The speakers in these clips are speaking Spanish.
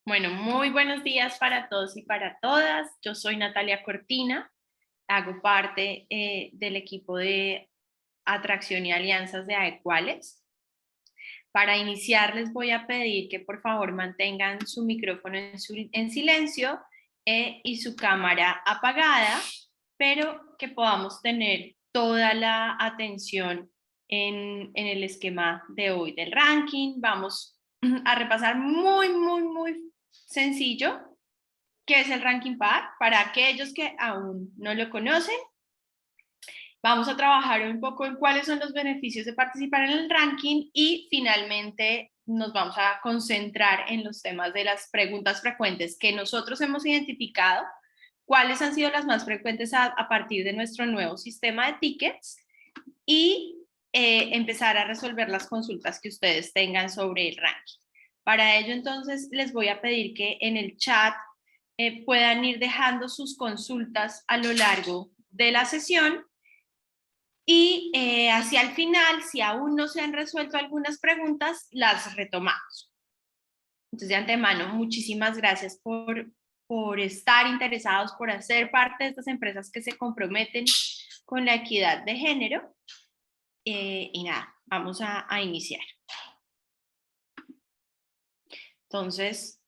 Bueno, muy buenos días para todos y para todas. Yo soy Natalia Cortina, hago parte del equipo de atracción y alianzas de Aequales. Para iniciar les voy a pedir que por favor mantengan su micrófono en silencio y su cámara apagada, pero que podamos tener toda la atención en el esquema de hoy del ranking. Vamos a repasar muy sencillo qué es el ranking PAR para aquellos que aún no lo conocen. Vamos a trabajar un poco en cuáles son los beneficios de participar en el ranking y finalmente nos vamos a concentrar en los temas de las preguntas frecuentes que nosotros hemos identificado, cuáles han sido las más frecuentes a partir de nuestro nuevo sistema de tickets y empezar a resolver las consultas que ustedes tengan sobre el ranking. Para ello, entonces, les voy a pedir que en el chat puedan ir dejando sus consultas a lo largo de la sesión y hacia el final, si aún no se han resuelto algunas preguntas, las retomamos. Entonces, de antemano, muchísimas gracias por estar interesados, por hacer parte de estas empresas que se comprometen con la equidad de género. Y nada, vamos a iniciar. Entonces,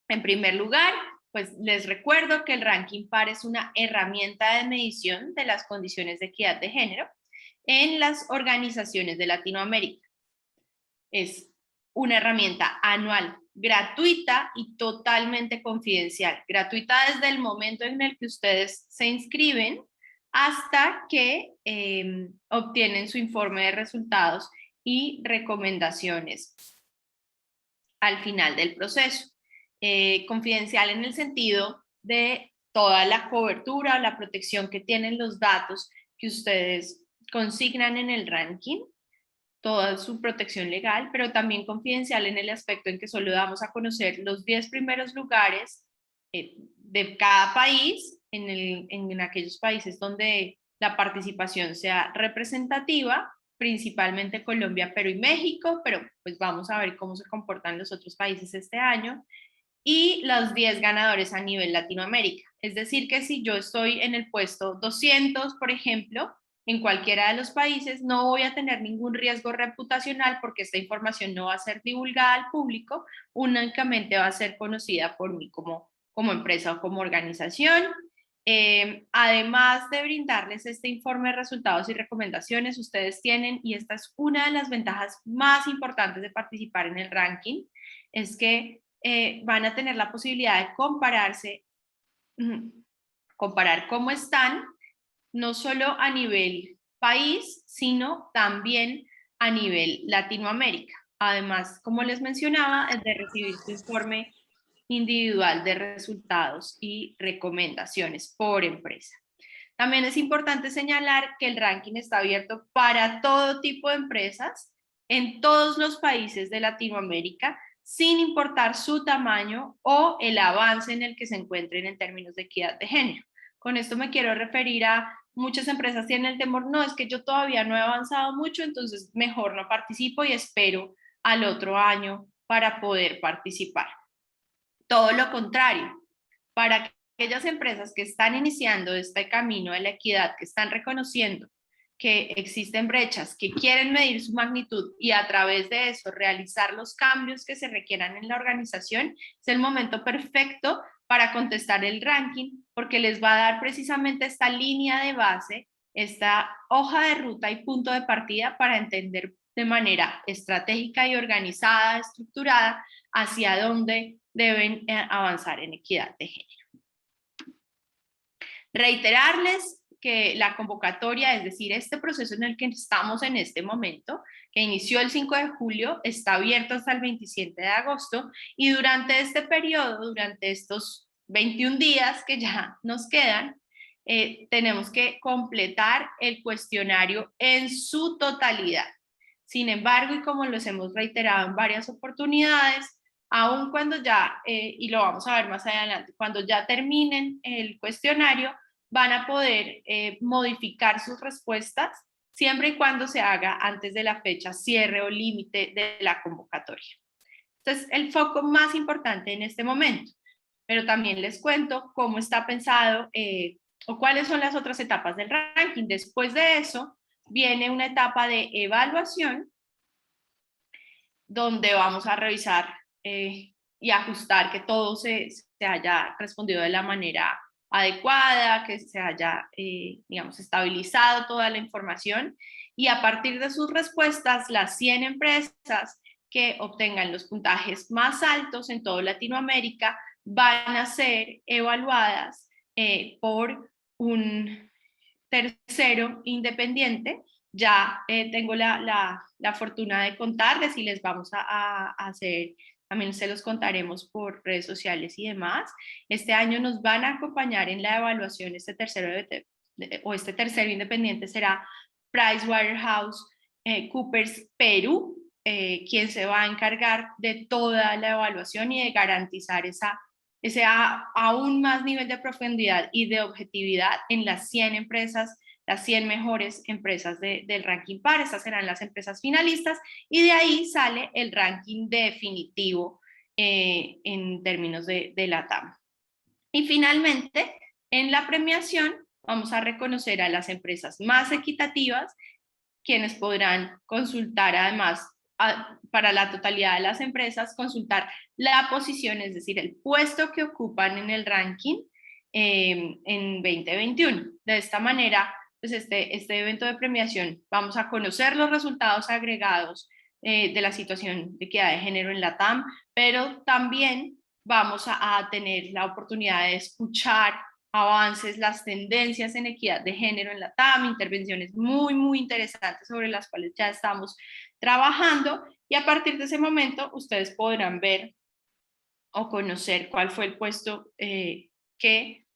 en primer lugar, pues les recuerdo que el ranking PAR es una herramienta de medición de las condiciones de equidad de género en las organizaciones de Latinoamérica. Es una herramienta anual, gratuita y totalmente confidencial. Gratuita desde el momento en el que ustedes se inscriben hasta que obtienen su informe de resultados y recomendaciones al final del proceso. Confidencial en el sentido de toda la cobertura, la protección que tienen los datos que ustedes consignan en el ranking, toda su protección legal, pero también confidencial en el aspecto en que solo damos a conocer los 10 primeros lugares de cada país, en aquellos países donde la participación sea representativa, principalmente Colombia, Perú y México, pero pues vamos a ver cómo se comportan los otros países este año, y los 10 ganadores a nivel Latinoamérica. Es decir, que si yo estoy en el puesto 200, por ejemplo, en cualquiera de los países, no voy a tener ningún riesgo reputacional porque esta información no va a ser divulgada al público, únicamente va a ser conocida por mí como empresa o como organización. Además de brindarles este informe de resultados y recomendaciones, ustedes tienen, y esta es una de las ventajas más importantes de participar en el ranking, es que van a tener la posibilidad de comparar cómo están, no solo a nivel país, sino también a nivel Latinoamérica. Además, como les mencionaba, es de recibir su informe individual de resultados y recomendaciones por empresa. También es importante señalar que el ranking está abierto para todo tipo de empresas en todos los países de Latinoamérica, sin importar su tamaño o el avance en el que se encuentren en términos de equidad de género. Con esto me quiero referir a muchas empresas tienen el temor, no, es que yo todavía no he avanzado mucho, entonces mejor no participo y espero al otro año para poder participar. Todo lo contrario, para aquellas empresas que están iniciando este camino de la equidad, que están reconociendo que existen brechas, que quieren medir su magnitud y a través de eso realizar los cambios que se requieran en la organización, es el momento perfecto para contestar el ranking, porque les va a dar precisamente esta línea de base, esta hoja de ruta y punto de partida para entender de manera estratégica y organizada, estructurada, hacia dónde deben avanzar en equidad de género. Reiterarles que la convocatoria, es decir, este proceso en el que estamos en este momento, que inició el 5 de julio, está abierto hasta el 27 de agosto y durante este periodo, durante estos 21 días que ya nos quedan, tenemos que completar el cuestionario en su totalidad. Sin embargo, y como los hemos reiterado en varias oportunidades, aun cuando ya, y lo vamos a ver más adelante, cuando ya terminen el cuestionario, van a poder modificar sus respuestas siempre y cuando se haga antes de la fecha cierre o límite de la convocatoria. Entonces, el foco más importante en este momento, pero también les cuento cómo está pensado o cuáles son las otras etapas del ranking. Después de eso, viene una etapa de evaluación donde vamos a revisar y ajustar que todo se haya respondido de la manera adecuada, que se haya, digamos, estabilizado toda la información y a partir de sus respuestas, las 100 empresas que obtengan los puntajes más altos en toda Latinoamérica van a ser evaluadas por un tercero independiente. Ya tengo la fortuna de contarles y les vamos a hacer, también se los contaremos por redes sociales y demás. Este año nos van a acompañar en la evaluación, este tercero independiente será PricewaterhouseCoopers Perú, quien se va a encargar de toda la evaluación y de garantizar ese aún más nivel de profundidad y de objetividad en las 100 empresas, las 100 mejores empresas del ranking PAR. Estas serán las empresas finalistas y de ahí sale el ranking definitivo en términos de la TAM. Y finalmente, en la premiación vamos a reconocer a las empresas más equitativas, quienes podrán consultar además para la totalidad de las empresas, consultar la posición, es decir, el puesto que ocupan en el ranking en 2021. De esta manera, pues este evento de premiación, vamos a conocer los resultados agregados de la situación de equidad de género en la TAM, pero también vamos a tener la oportunidad de escuchar avances, las tendencias en equidad de género en la TAM, intervenciones muy interesantes sobre las cuales ya estamos trabajando y a partir de ese momento ustedes podrán ver o conocer cuál fue el puesto que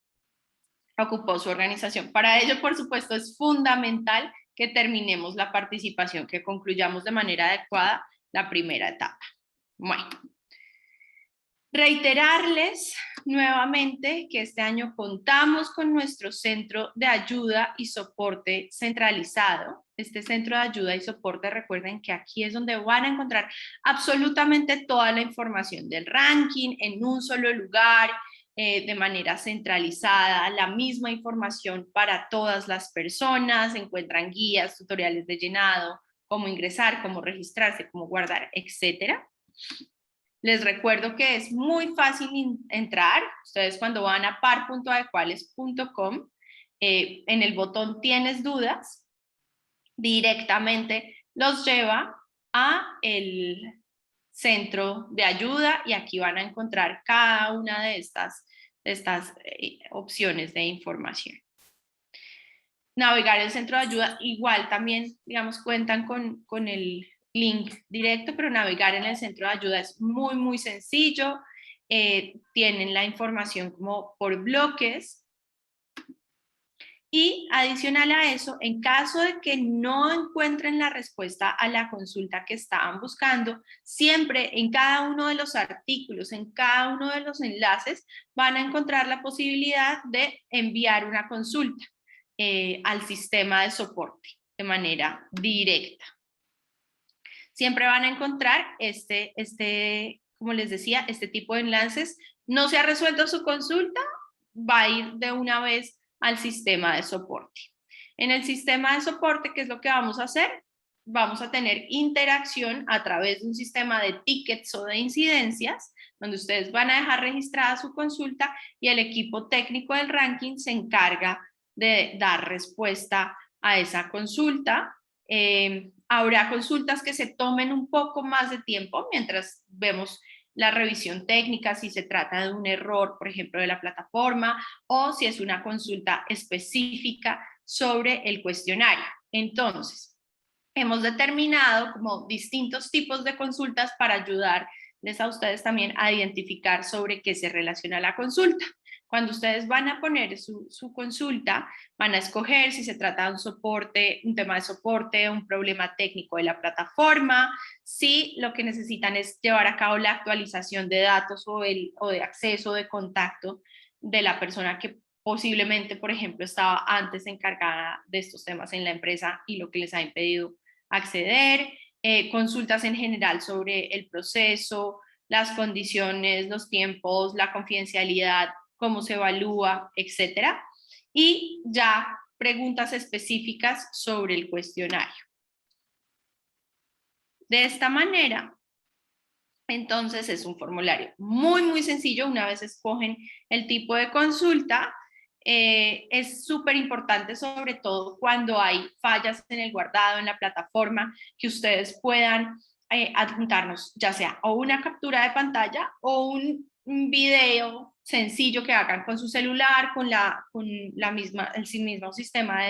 ocupó su organización. Para ello, por supuesto, es fundamental que terminemos la participación, que concluyamos de manera adecuada la primera etapa. Bueno, reiterarles nuevamente que este año contamos con nuestro centro de ayuda y soporte centralizado. Este centro de ayuda y soporte, recuerden que aquí es donde van a encontrar absolutamente toda la información del ranking en un solo lugar, de manera centralizada, la misma información para todas las personas, encuentran guías, tutoriales de llenado, cómo ingresar, cómo registrarse, cómo guardar, etcétera. Les recuerdo que es muy fácil entrar. Ustedes cuando van a par.adecuales.com, en el botón ¿Tienes dudas?, directamente los lleva a el centro de ayuda y aquí van a encontrar cada una de estas opciones de información. Navegar el centro de ayuda, igual también, digamos, cuentan con el link directo, pero navegar en el centro de ayuda es muy sencillo. Tienen la información como por bloques. Y adicional a eso, en caso de que no encuentren la respuesta a la consulta que estaban buscando, siempre en cada uno de los artículos, en cada uno de los enlaces, van a encontrar la posibilidad de enviar una consulta al sistema de soporte de manera directa. Siempre van a encontrar como les decía, este tipo de enlaces. No se ha resuelto su consulta, va a ir de una vez al sistema de soporte. En el sistema de soporte, ¿qué es lo que vamos a hacer? Vamos a tener interacción a través de un sistema de tickets o de incidencias, donde ustedes van a dejar registrada su consulta y el equipo técnico del ranking se encarga de dar respuesta a esa consulta. Habrá consultas que se tomen un poco más de tiempo mientras vemos la revisión técnica, si se trata de un error, por ejemplo, de la plataforma, o si es una consulta específica sobre el cuestionario. Entonces, hemos determinado como distintos tipos de consultas para ayudarles a ustedes también a identificar sobre qué se relaciona la consulta. Cuando ustedes van a poner su consulta, van a escoger si se trata de un soporte, un tema de soporte, un problema técnico de la plataforma, si lo que necesitan es llevar a cabo la actualización de datos o de acceso, de contacto de la persona que posiblemente, por ejemplo, estaba antes encargada de estos temas en la empresa y lo que les ha impedido acceder, consultas en general sobre el proceso, las condiciones, los tiempos, la confidencialidad, cómo se evalúa, etcétera. Y ya preguntas específicas sobre el cuestionario. De esta manera, entonces es un formulario muy sencillo. Una vez escogen el tipo de consulta, es súper importante, sobre todo cuando hay fallas en el guardado, en la plataforma, que ustedes puedan adjuntarnos ya sea o una captura de pantalla o un video sencillo que hagan con su celular, con el mismo sistema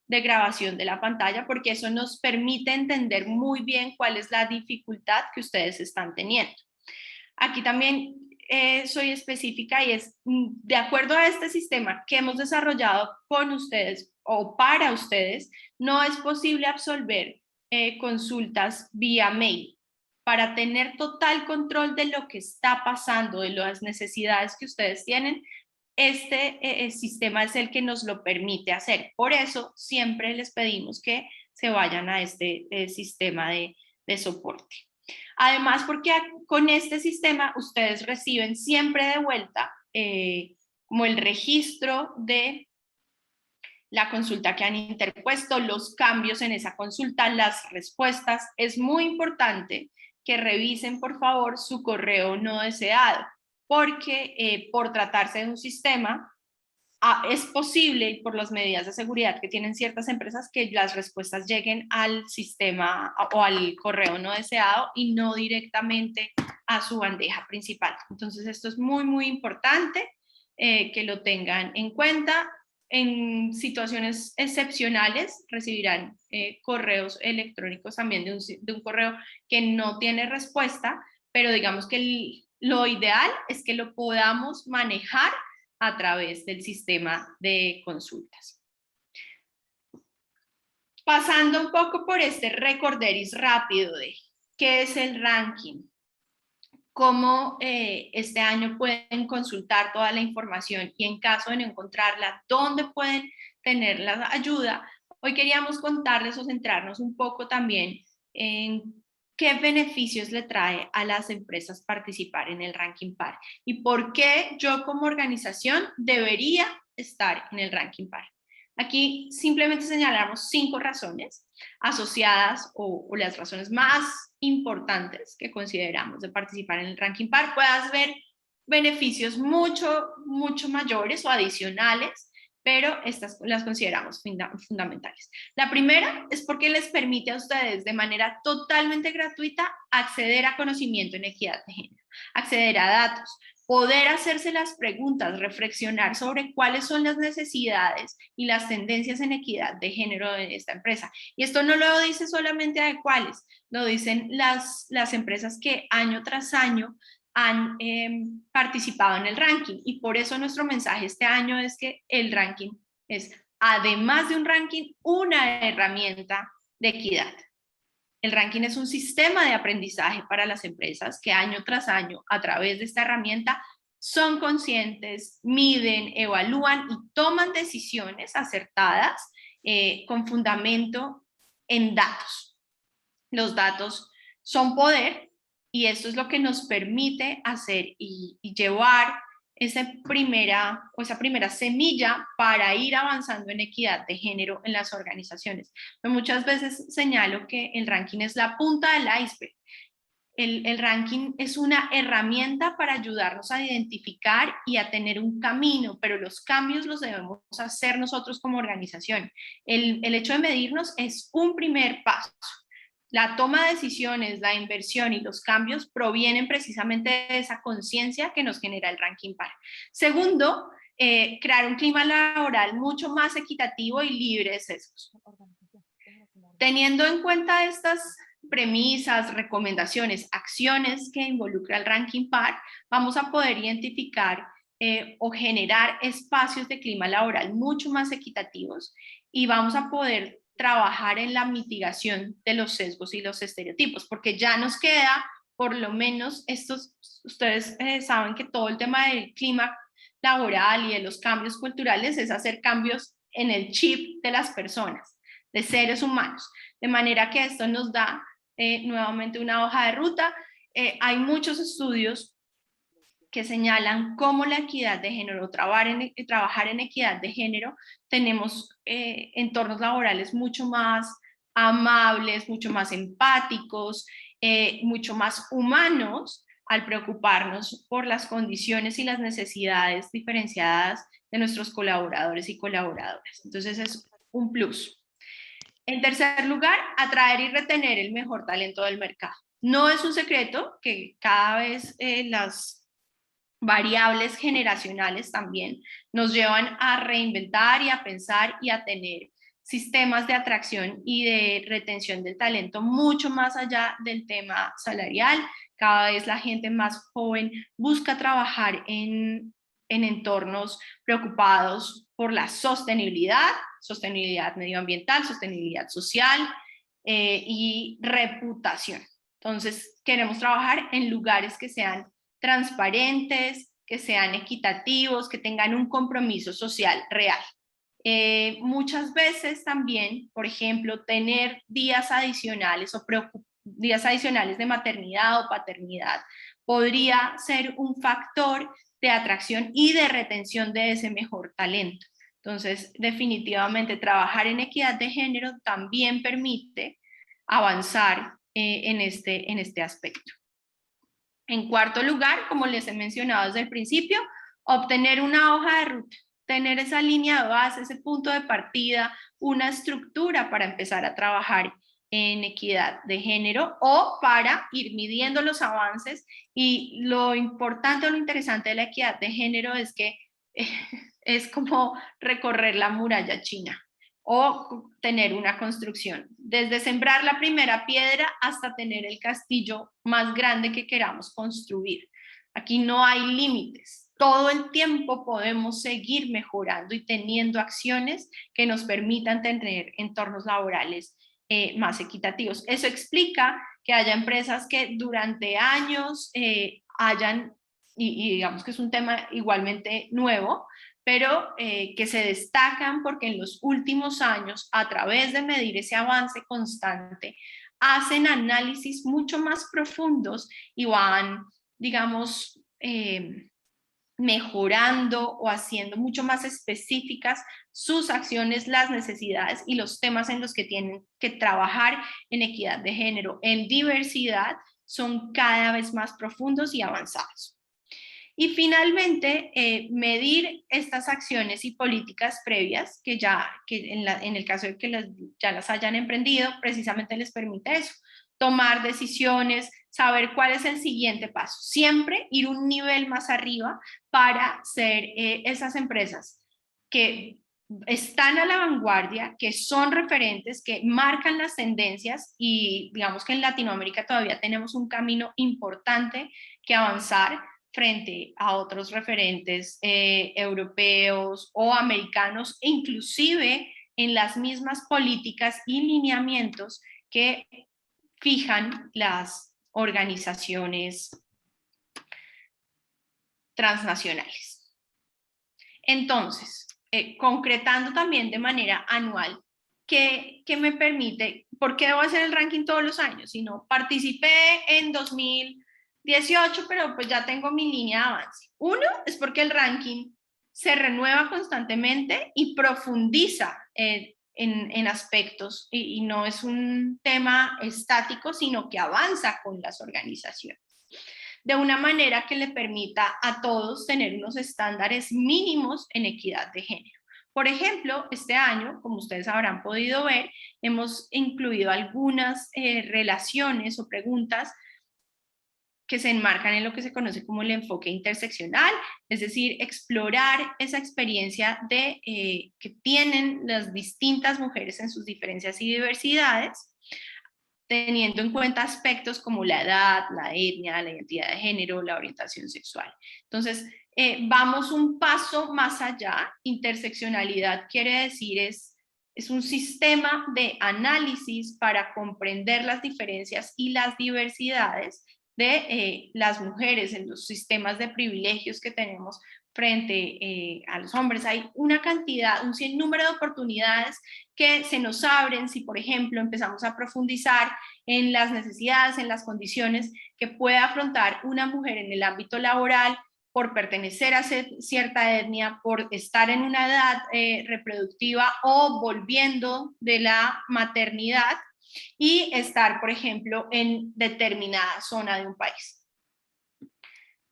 de grabación de la pantalla, porque eso nos permite entender muy bien cuál es la dificultad que ustedes están teniendo. Aquí también soy específica y es de acuerdo a este sistema que hemos desarrollado con ustedes o para ustedes, no es posible absolver consultas vía mail. Para tener total control de lo que está pasando, de las necesidades que ustedes tienen, este sistema es el que nos lo permite hacer. Por eso siempre les pedimos que se vayan a este sistema de soporte. Además, porque con este sistema ustedes reciben siempre de vuelta como el registro de la consulta que han interpuesto, los cambios en esa consulta, las respuestas. Es muy importante que revisen, por favor, su correo no deseado, porque por tratarse de un sistema, es posible, por las medidas de seguridad que tienen ciertas empresas, que las respuestas lleguen al sistema o al correo no deseado y no directamente a su bandeja principal. Entonces, esto es muy importante que lo tengan en cuenta. En situaciones excepcionales recibirán correos electrónicos también de un correo que no tiene respuesta, pero digamos que lo ideal es que lo podamos manejar a través del sistema de consultas. Pasando un poco por este recorderis rápido de qué es el ranking, cómo este año pueden consultar toda la información y en caso de no encontrarla, dónde pueden tener la ayuda. Hoy queríamos contarles o centrarnos un poco también en qué beneficios le trae a las empresas participar en el Ranking PAR y por qué yo como organización debería estar en el Ranking PAR. Aquí simplemente señalamos 5 razones asociadas o las razones más importantes que consideramos de participar en el Ranking PAR. Puedas ver beneficios mucho mayores o adicionales, pero estas las consideramos fundamentales. La primera es porque les permite a ustedes de manera totalmente gratuita acceder a conocimiento en equidad de género, acceder a datos, poder hacerse las preguntas, reflexionar sobre cuáles son las necesidades y las tendencias en equidad de género en esta empresa. Y esto no lo dice solamente a cuáles, lo dicen las empresas que año tras año han participado en el ranking. Y por eso nuestro mensaje este año es que el ranking es, además de un ranking, una herramienta de equidad. El ranking es un sistema de aprendizaje para las empresas que año tras año, a través de esta herramienta, son conscientes, miden, evalúan y toman decisiones acertadas con fundamento en datos. Los datos son poder y esto es lo que nos permite hacer y llevar esa primera semilla para ir avanzando en equidad de género en las organizaciones. Pero muchas veces señalo que el ranking es la punta del iceberg. El ranking es una herramienta para ayudarnos a identificar y a tener un camino, pero los cambios los debemos hacer nosotros como organización. El hecho de medirnos es un primer paso. La toma de decisiones, la inversión y los cambios provienen precisamente de esa conciencia que nos genera el Ranking PAR. Segundo, crear un clima laboral mucho más equitativo y libre de sesgos. Teniendo en cuenta estas premisas, recomendaciones, acciones que involucra el Ranking PAR, vamos a poder identificar o generar espacios de clima laboral mucho más equitativos y vamos a poder trabajar en la mitigación de los sesgos y los estereotipos, porque ya nos queda, por lo menos, ustedes saben que todo el tema del clima laboral y de los cambios culturales es hacer cambios en el chip de las personas, de seres humanos, de manera que esto nos da nuevamente una hoja de ruta hay muchos estudios que señalan cómo la equidad de género, trabajar en equidad de género, tenemos entornos laborales mucho más amables, mucho más empáticos, mucho más humanos al preocuparnos por las condiciones y las necesidades diferenciadas de nuestros colaboradores y colaboradoras. Entonces es un plus. En tercer lugar, atraer y retener el mejor talento del mercado. No es un secreto que cada vez las variables generacionales también nos llevan a reinventar y a pensar y a tener sistemas de atracción y de retención del talento mucho más allá del tema salarial. Cada vez la gente más joven busca trabajar en entornos preocupados por la sostenibilidad, sostenibilidad medioambiental, sostenibilidad social y reputación. Entonces, queremos trabajar en lugares que sean transparentes, que sean equitativos, que tengan un compromiso social real. Muchas veces también, por ejemplo, tener días adicionales o días adicionales de maternidad o paternidad podría ser un factor de atracción y de retención de ese mejor talento. Entonces, definitivamente, trabajar en equidad de género también permite avanzar en este aspecto. En cuarto lugar, como les he mencionado desde el principio, obtener una hoja de ruta, tener esa línea de base, ese punto de partida, una estructura para empezar a trabajar en equidad de género o para ir midiendo los avances. Y lo importante o lo interesante de la equidad de género es que es como recorrer la muralla china o tener una construcción, desde sembrar la primera piedra hasta tener el castillo más grande que queramos construir. Aquí no hay límites. Todo el tiempo podemos seguir mejorando y teniendo acciones que nos permitan tener entornos laborales más equitativos. Eso explica que haya empresas que durante años hayan, y digamos que es un tema igualmente nuevo, pero que se destacan porque en los últimos años, a través de medir ese avance constante, hacen análisis mucho más profundos y van, digamos, mejorando o haciendo mucho más específicas sus acciones, las necesidades y los temas en los que tienen que trabajar en equidad de género, en diversidad, son cada vez más profundos y avanzados. Y finalmente, medir estas acciones y políticas previas que en el caso de que ya las hayan emprendido, precisamente les permite eso, tomar decisiones, saber cuál es el siguiente paso, siempre ir un nivel más arriba para ser esas empresas que están a la vanguardia, que son referentes, que marcan las tendencias y digamos que en Latinoamérica todavía tenemos un camino importante que avanzar frente a otros referentes europeos o americanos, e inclusive en las mismas políticas y lineamientos que fijan las organizaciones transnacionales. Entonces, concretando también de manera anual, ¿qué me permite? ¿Por qué debo hacer el ranking todos los años? Si no, participé en 2018, pero pues ya tengo mi línea de avance. Uno, es porque el ranking se renueva constantemente y profundiza en aspectos y no es un tema estático, sino que avanza con las organizaciones de una manera que le permita a todos tener unos estándares mínimos en equidad de género. Por ejemplo, este año, como ustedes habrán podido ver, hemos incluido algunas relaciones o preguntas que se enmarcan en lo que se conoce como el enfoque interseccional, es decir, explorar esa experiencia que tienen las distintas mujeres en sus diferencias y diversidades, teniendo en cuenta aspectos como la edad, la etnia, la identidad de género, la orientación sexual. Entonces, vamos un paso más allá. Interseccionalidad quiere decir es un sistema de análisis para comprender las diferencias y las diversidades de las mujeres en los sistemas de privilegios que tenemos frente a los hombres. Hay una cantidad, un sinnúmero de oportunidades que se nos abren si, por ejemplo, empezamos a profundizar en las necesidades, en las condiciones que puede afrontar una mujer en el ámbito laboral por pertenecer a cierta etnia, por estar en una edad reproductiva o volviendo de la maternidad y estar, por ejemplo, en determinada zona de un país.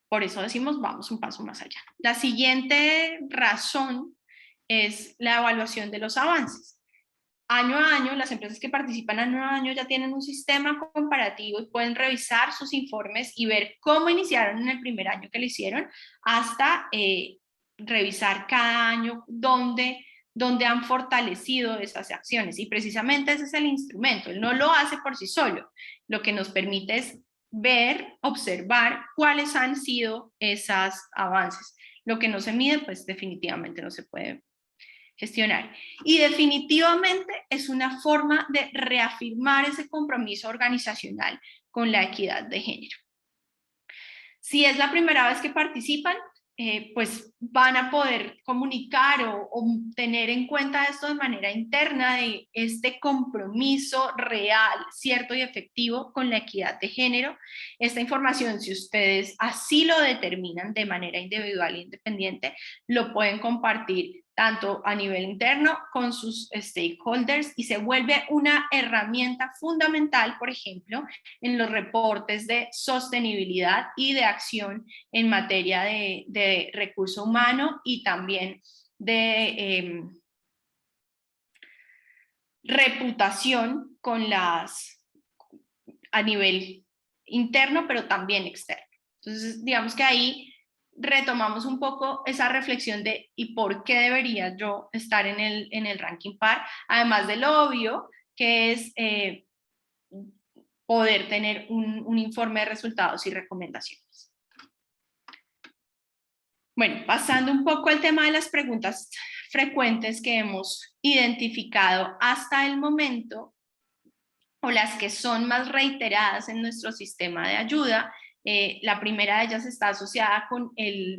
Por eso decimos, vamos un paso más allá. La siguiente razón es la evaluación de los avances. Año a año, las empresas que participan año a año ya tienen un sistema comparativo y pueden revisar sus informes y ver cómo iniciaron en el primer año que lo hicieron, hasta revisar cada año dónde han fortalecido esas acciones. Y precisamente ese es el instrumento. Él no lo hace por sí solo. Lo que nos permite es ver, observar cuáles han sido esos avances. Lo que no se mide, pues definitivamente no se puede gestionar. Y definitivamente es una forma de reafirmar ese compromiso organizacional con la equidad de género. Si es la primera vez que participan, pues van a poder comunicar o tener en cuenta esto de manera interna, de este compromiso real, cierto y efectivo con la equidad de género. Esta información, si ustedes así lo determinan de manera individual e independiente, lo pueden compartir tanto a nivel interno con sus stakeholders y se vuelve una herramienta fundamental, por ejemplo, en los reportes de sostenibilidad y de acción en materia de recurso humano y también de reputación con a nivel interno, pero también externo. Entonces, digamos que ahí retomamos un poco esa reflexión de ¿y por qué debería yo estar en el ranking par? Además de lo obvio, que es poder tener un informe de resultados y recomendaciones. Bueno, pasando un poco al tema de las preguntas frecuentes que hemos identificado hasta el momento, o las que son más reiteradas en nuestro sistema de ayuda. La primera de ellas está asociada con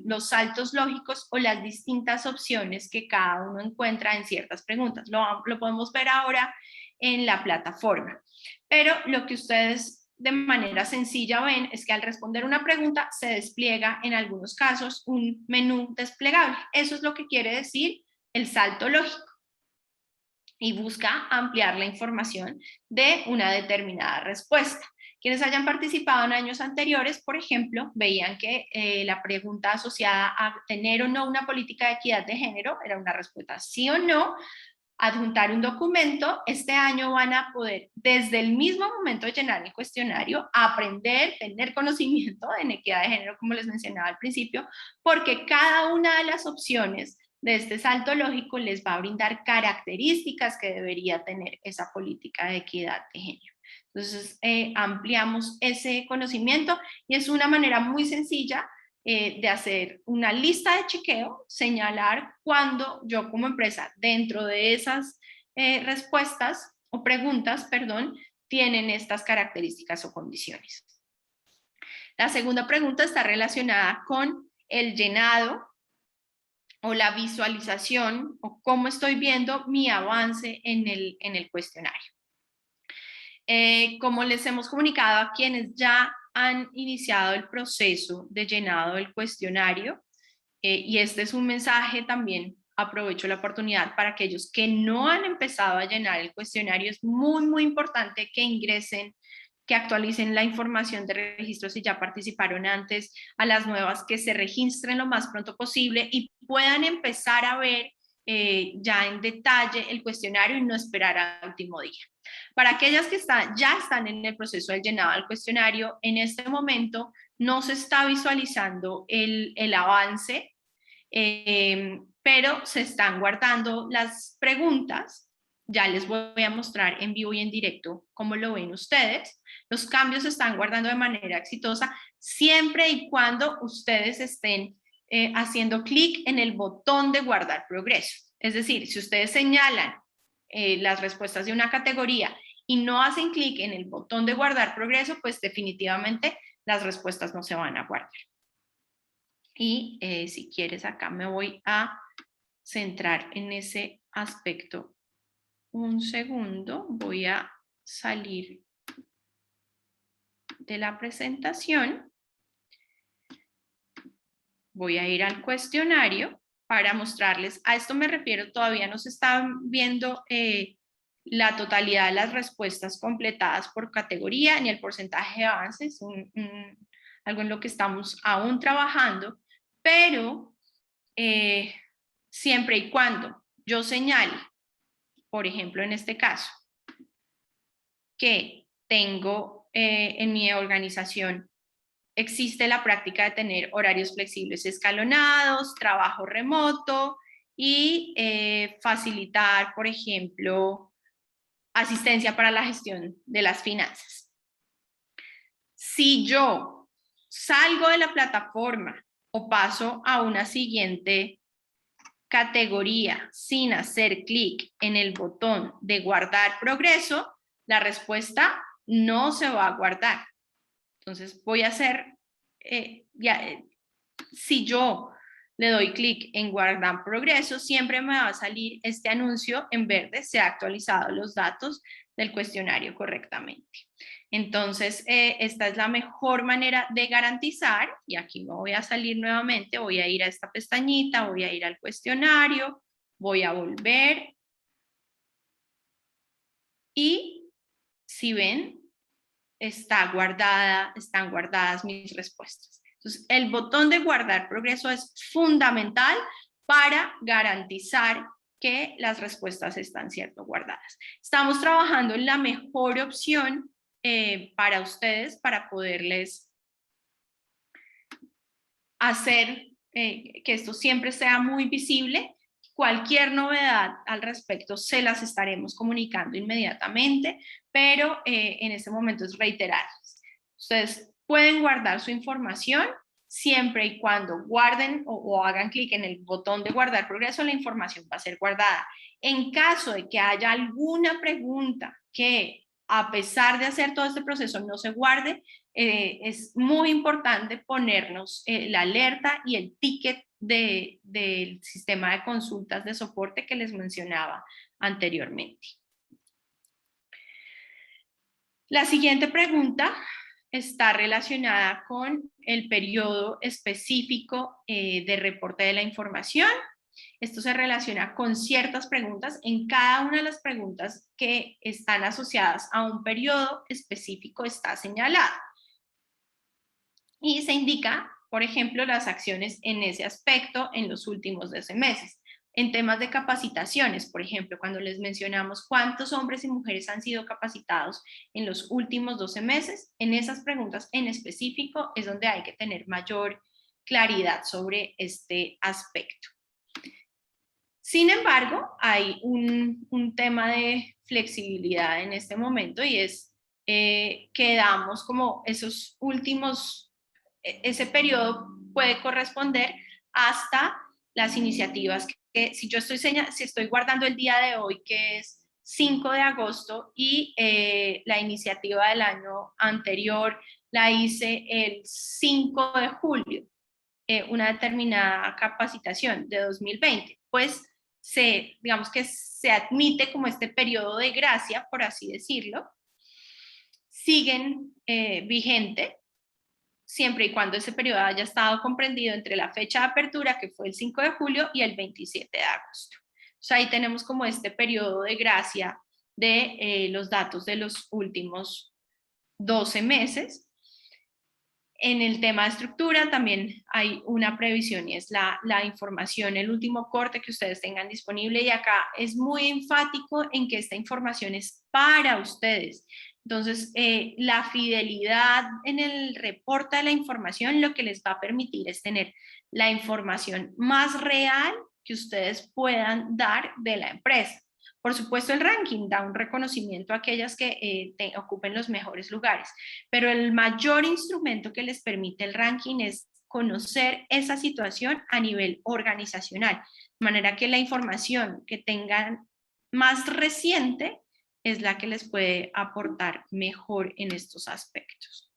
los saltos lógicos o las distintas opciones que cada uno encuentra en ciertas preguntas. Lo podemos ver ahora en la plataforma. Pero lo que ustedes de manera sencilla ven es que al responder una pregunta se despliega en algunos casos un menú desplegable. Eso es lo que quiere decir el salto lógico. Y busca ampliar la información de una determinada respuesta. Quienes hayan participado en años anteriores, por ejemplo, veían que la pregunta asociada a tener o no una política de equidad de género era una respuesta sí o no. Adjuntar un documento, este año van a poder, desde el mismo momento de llenar el cuestionario, aprender, tener conocimiento en equidad de género, como les mencionaba al principio, porque cada una de las opciones de este salto lógico les va a brindar características que debería tener esa política de equidad de género. Entonces, ampliamos ese conocimiento y es una manera muy sencilla de hacer una lista de chequeo, señalar cuando yo como empresa, dentro de esas respuestas o preguntas, perdón, tienen estas características o condiciones. La segunda pregunta está relacionada con el llenado o la visualización o cómo estoy viendo mi avance en el cuestionario. Como les hemos comunicado a quienes ya han iniciado el proceso de llenado del cuestionario, y este es un mensaje también, aprovecho la oportunidad para aquellos que no han empezado a llenar el cuestionario, es muy, muy importante que ingresen, que actualicen la información de registro si ya participaron antes, a las nuevas que se registren lo más pronto posible y puedan empezar a ver ya en detalle el cuestionario y no esperar al último día. Para aquellas que ya están en el proceso del llenado del cuestionario, en este momento no se está visualizando el avance, pero se están guardando las preguntas. Ya les voy a mostrar en vivo y en directo cómo lo ven ustedes. Los cambios se están guardando de manera exitosa siempre y cuando ustedes estén haciendo clic en el botón de guardar progreso. Es decir, si ustedes señalan las respuestas de una categoría y no hacen clic en el botón de guardar progreso, pues definitivamente las respuestas no se van a guardar. Y si quieres, acá me voy a centrar en ese aspecto un segundo. Voy a salir de la presentación, voy a ir al cuestionario para mostrarles, a esto me refiero, todavía no se están viendo la totalidad de las respuestas completadas por categoría ni el porcentaje de avances, algo en lo que estamos aún trabajando, pero siempre y cuando yo señale, por ejemplo en este caso, que tengo en mi organización existe la práctica de tener horarios flexibles escalonados, trabajo remoto y facilitar, por ejemplo, asistencia para la gestión de las finanzas. Si yo salgo de la plataforma o paso a una siguiente categoría sin hacer clic en el botón de guardar progreso, la respuesta no se va a guardar. Entonces voy a hacer, si yo le doy clic en guardar progreso, siempre me va a salir este anuncio en verde, se han actualizado los datos del cuestionario correctamente. Entonces, esta es la mejor manera de garantizar, y aquí me voy a salir nuevamente, voy a ir a esta pestañita, voy a ir al cuestionario, voy a volver, y si ven, están guardadas mis respuestas. Entonces, el botón de guardar progreso es fundamental para garantizar que las respuestas están guardadas. Estamos trabajando en la mejor opción para ustedes, para poderles hacer que esto siempre sea muy visible. Cualquier novedad al respecto se las estaremos comunicando inmediatamente, pero en este momento es reiterarles. Ustedes pueden guardar su información siempre y cuando guarden o hagan clic en el botón de guardar progreso, la información va a ser guardada. En caso de que haya alguna pregunta que a pesar de hacer todo este proceso no se guarde, es muy importante ponernos la alerta y el ticket del sistema de consultas de soporte que les mencionaba anteriormente. La siguiente pregunta está relacionada con el periodo específico de reporte de la información. Esto se relaciona con ciertas preguntas. En cada una de las preguntas que están asociadas a un periodo específico está señalada. Y se indica, por ejemplo, las acciones en ese aspecto en los últimos 12 meses. En temas de capacitaciones, por ejemplo, cuando les mencionamos cuántos hombres y mujeres han sido capacitados en los últimos 12 meses, en esas preguntas en específico es donde hay que tener mayor claridad sobre este aspecto. Sin embargo, hay un tema de flexibilidad en este momento y es que damos como esos últimos, ese periodo puede corresponder hasta las iniciativas que si yo si estoy guardando el día de hoy, que es 5 de agosto, y la iniciativa del año anterior la hice el 5 de julio, una determinada capacitación de 2020, pues digamos que se admite como este periodo de gracia, por así decirlo, siguen vigente siempre y cuando ese periodo haya estado comprendido entre la fecha de apertura, que fue el 5 de julio, y el 27 de agosto. Entonces ahí tenemos como este periodo de gracia de los datos de los últimos 12 meses. En el tema de estructura también hay una previsión y es la información, el último corte que ustedes tengan disponible, y acá es muy enfático en que esta información es para ustedes. Entonces, la fidelidad en el reporte de la información lo que les va a permitir es tener la información más real que ustedes puedan dar de la empresa. Por supuesto, el ranking da un reconocimiento a aquellas que ocupen los mejores lugares, pero el mayor instrumento que les permite el ranking es conocer esa situación a nivel organizacional, de manera que la información que tengan más reciente es la que les puede aportar mejor en estos aspectos.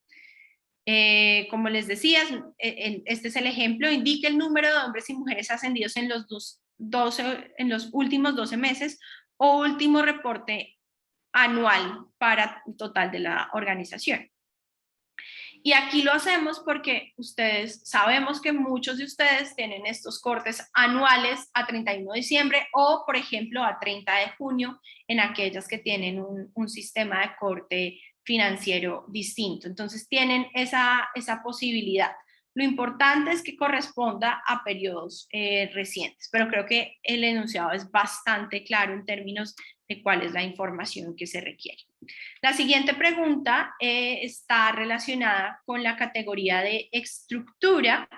Como les decía, este es el ejemplo, indica el número de hombres y mujeres ascendidos en los últimos 12 meses o último reporte anual para el total de la organización. Y aquí lo hacemos porque sabemos que muchos de ustedes tienen estos cortes anuales a 31 de diciembre o, por ejemplo, a 30 de junio en aquellas que tienen un sistema de corte financiero distinto. Entonces tienen esa posibilidad. Lo importante es que corresponda a periodos recientes, pero creo que el enunciado es bastante claro en términos de cuál es la información que se requiere. La siguiente pregunta está relacionada con la categoría de estructura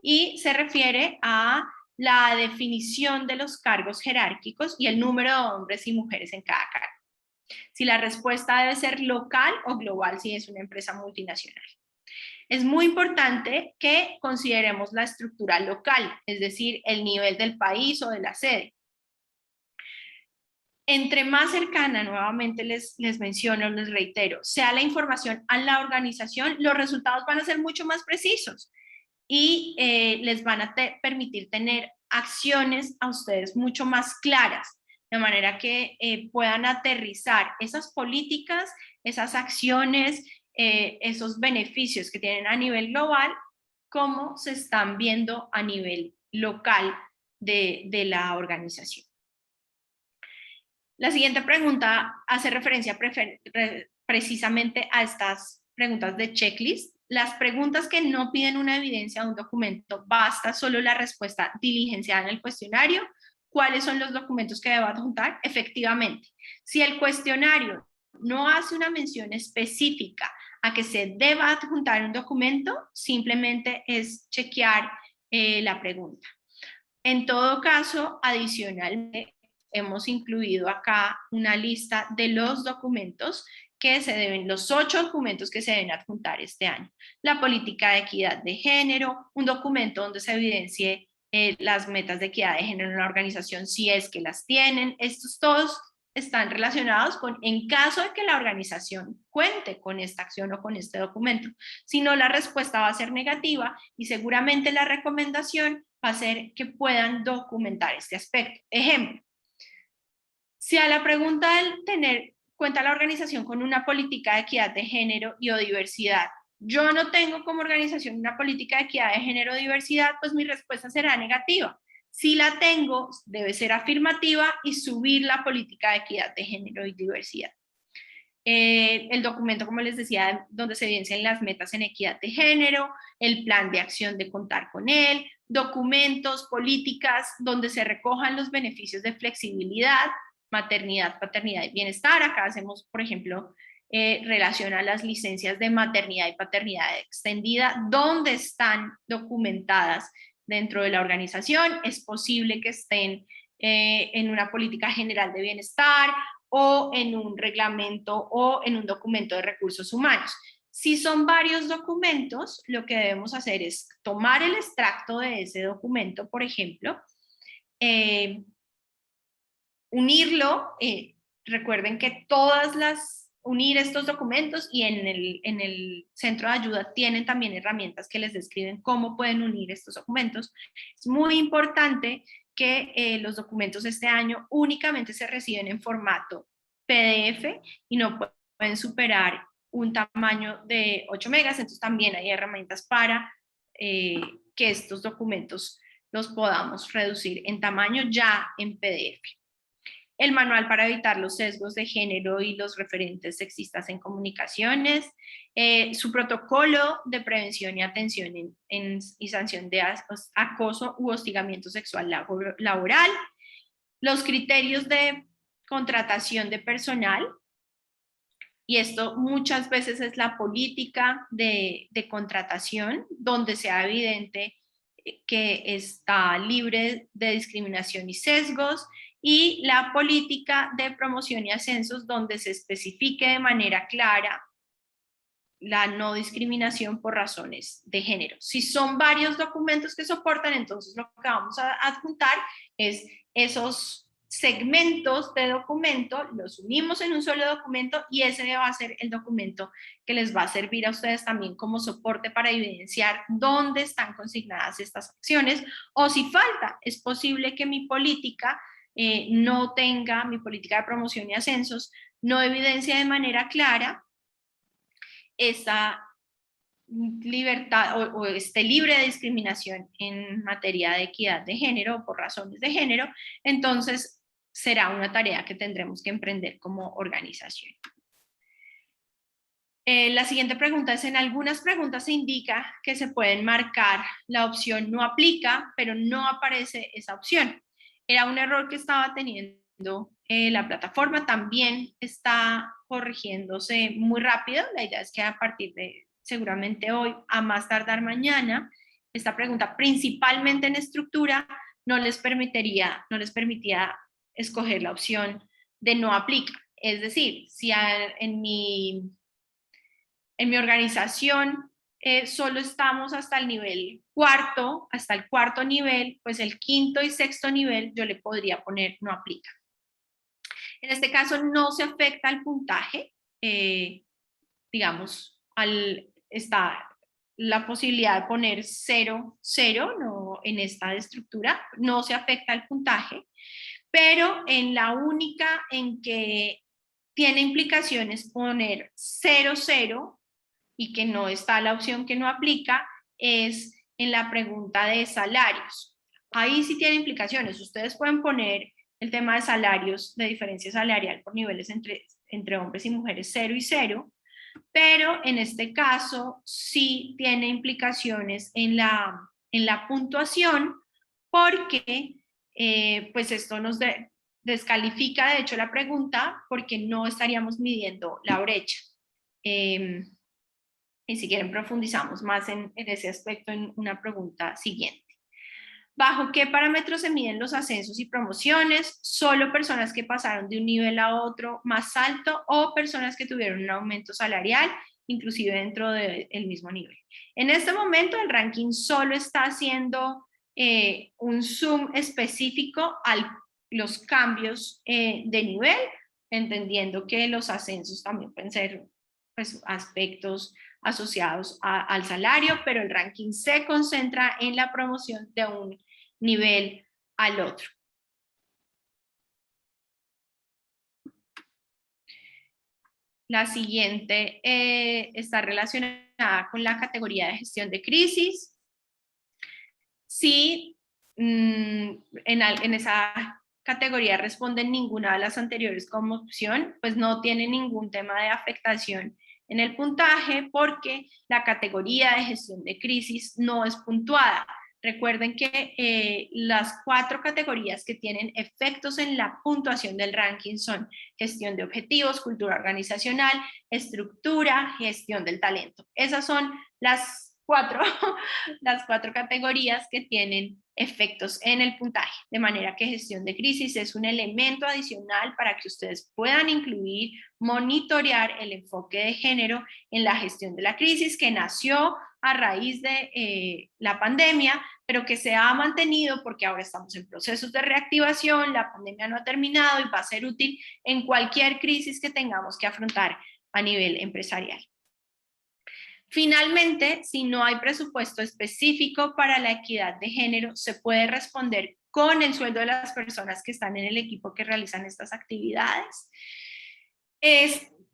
y se refiere a la definición de los cargos jerárquicos y el número de hombres y mujeres en cada cargo. Si la respuesta debe ser local o global si es una empresa multinacional. Es muy importante que consideremos la estructura local, es decir, el nivel del país o de la sede. Entre más cercana, nuevamente les menciono, les reitero, sea la información a la organización, los resultados van a ser mucho más precisos y les van a permitir tener acciones a ustedes mucho más claras, de manera que puedan aterrizar esas políticas, esas acciones, esos beneficios que tienen a nivel global, cómo se están viendo a nivel local de la organización. La siguiente pregunta hace referencia precisamente a estas preguntas de checklist. Las preguntas que no piden una evidencia de un documento, basta solo la respuesta diligenciada en el cuestionario. ¿Cuáles son los documentos que debo adjuntar? Efectivamente, si el cuestionario no hace una mención específica a que se deba adjuntar un documento, simplemente es chequear la pregunta. En todo caso, adicionalmente, hemos incluido acá una lista de los documentos que se deben, los 8 documentos que se deben adjuntar este año. La política de equidad de género, un documento donde se evidencie las metas de equidad de género en la organización, si es que las tienen. Estos todos están relacionados con, en caso de que la organización cuente con esta acción o con este documento. Si no, la respuesta va a ser negativa y seguramente la recomendación va a ser que puedan documentar este aspecto. Ejemplo, si a la pregunta del tener cuenta la organización con una política de equidad de género y o diversidad, yo no tengo como organización una política de equidad de género o diversidad, pues mi respuesta será negativa. Si la tengo, debe ser afirmativa y subir la política de equidad de género y diversidad. El documento, como les decía, donde se evidencian las metas en equidad de género, el plan de acción de contar con él, documentos, políticas donde se recojan los beneficios de flexibilidad, maternidad, paternidad y bienestar. Acá hacemos, por ejemplo, relación a las licencias de maternidad y paternidad extendida, donde están documentadas dentro de la organización. Es posible que estén en una política general de bienestar o en un reglamento o en un documento de recursos humanos. Si son varios documentos, lo que debemos hacer es tomar el extracto de ese documento, por ejemplo, unirlo, recuerden que unir estos documentos y en el centro de ayuda tienen también herramientas que les describen cómo pueden unir estos documentos. Es muy importante que los documentos este año únicamente se reciben en formato PDF y no pueden superar un tamaño de 8 megas, entonces también hay herramientas para que estos documentos los podamos reducir en tamaño ya en PDF. El manual para evitar los sesgos de género y los referentes sexistas en comunicaciones, su protocolo de prevención y atención y sanción de acoso u hostigamiento sexual laboral, los criterios de contratación de personal, y esto muchas veces es la política de contratación, donde sea evidente que está libre de discriminación y sesgos, y la política de promoción y ascensos, donde se especifique de manera clara la no discriminación por razones de género. Si son varios documentos que soportan, entonces lo que vamos a adjuntar es esos segmentos de documento, los unimos en un solo documento y ese va a ser el documento que les va a servir a ustedes también como soporte para evidenciar dónde están consignadas estas acciones, o si falta, es posible que mi política no tenga, mi política de promoción y ascensos, no evidencia de manera clara libertad o esté libre de discriminación en materia de equidad de género o por razones de género, entonces será una tarea que tendremos que emprender como organización. La siguiente pregunta es, en algunas preguntas se indica que se pueden marcar la opción no aplica, pero no aparece esa opción. Era un error que estaba teniendo la plataforma, también está corrigiéndose muy rápido. La idea es que a partir de seguramente hoy, a más tardar mañana, esta pregunta principalmente en estructura no les permitía escoger la opción de no aplica. Es decir, si en mi organización solo estamos hasta el nivel cuarto, hasta el cuarto nivel, pues el quinto y sexto nivel yo le podría poner no aplica. En este caso no se afecta el puntaje, digamos, está la posibilidad de poner 0, 0 no, en esta estructura, no se afecta el puntaje, pero en la única en que tiene implicaciones poner 0, 0, y que no está la opción que no aplica, es en la pregunta de salarios. Ahí sí tiene implicaciones. Ustedes pueden poner el tema de salarios, de diferencia salarial por niveles entre hombres y mujeres 0 y 0, pero en este caso sí tiene implicaciones en la puntuación porque pues esto nos descalifica de hecho la pregunta porque no estaríamos midiendo la brecha. Y si quieren profundizamos más en ese aspecto en una pregunta siguiente. ¿Bajo qué parámetros se miden los ascensos y promociones? ¿Solo personas que pasaron de un nivel a otro más alto o personas que tuvieron un aumento salarial, inclusive dentro del mismo nivel? En este momento el ranking solo está haciendo un zoom específico a los cambios de nivel, entendiendo que los ascensos también pueden ser pues, aspectos asociados al salario, pero el ranking se concentra en la promoción de un nivel al otro. La siguiente está relacionada con la categoría de gestión de crisis. Si en esa categoría responden ninguna de las anteriores como opción, pues no tiene ningún tema de afectación en el puntaje porque la categoría de gestión de crisis no es puntuada. Recuerden que las 4 categorías que tienen efectos en la puntuación del ranking son gestión de objetivos, cultura organizacional, estructura, gestión del talento. Esas son las 4 categorías que tienen efectos en el puntaje, de manera que gestión de crisis es un elemento adicional para que ustedes puedan incluir, monitorear el enfoque de género en la gestión de la crisis que nació a raíz de la pandemia, pero que se ha mantenido porque ahora estamos en procesos de reactivación, la pandemia no ha terminado y va a ser útil en cualquier crisis que tengamos que afrontar a nivel empresarial. Finalmente, si no hay presupuesto específico para la equidad de género, se puede responder con el sueldo de las personas que están en el equipo que realizan estas actividades.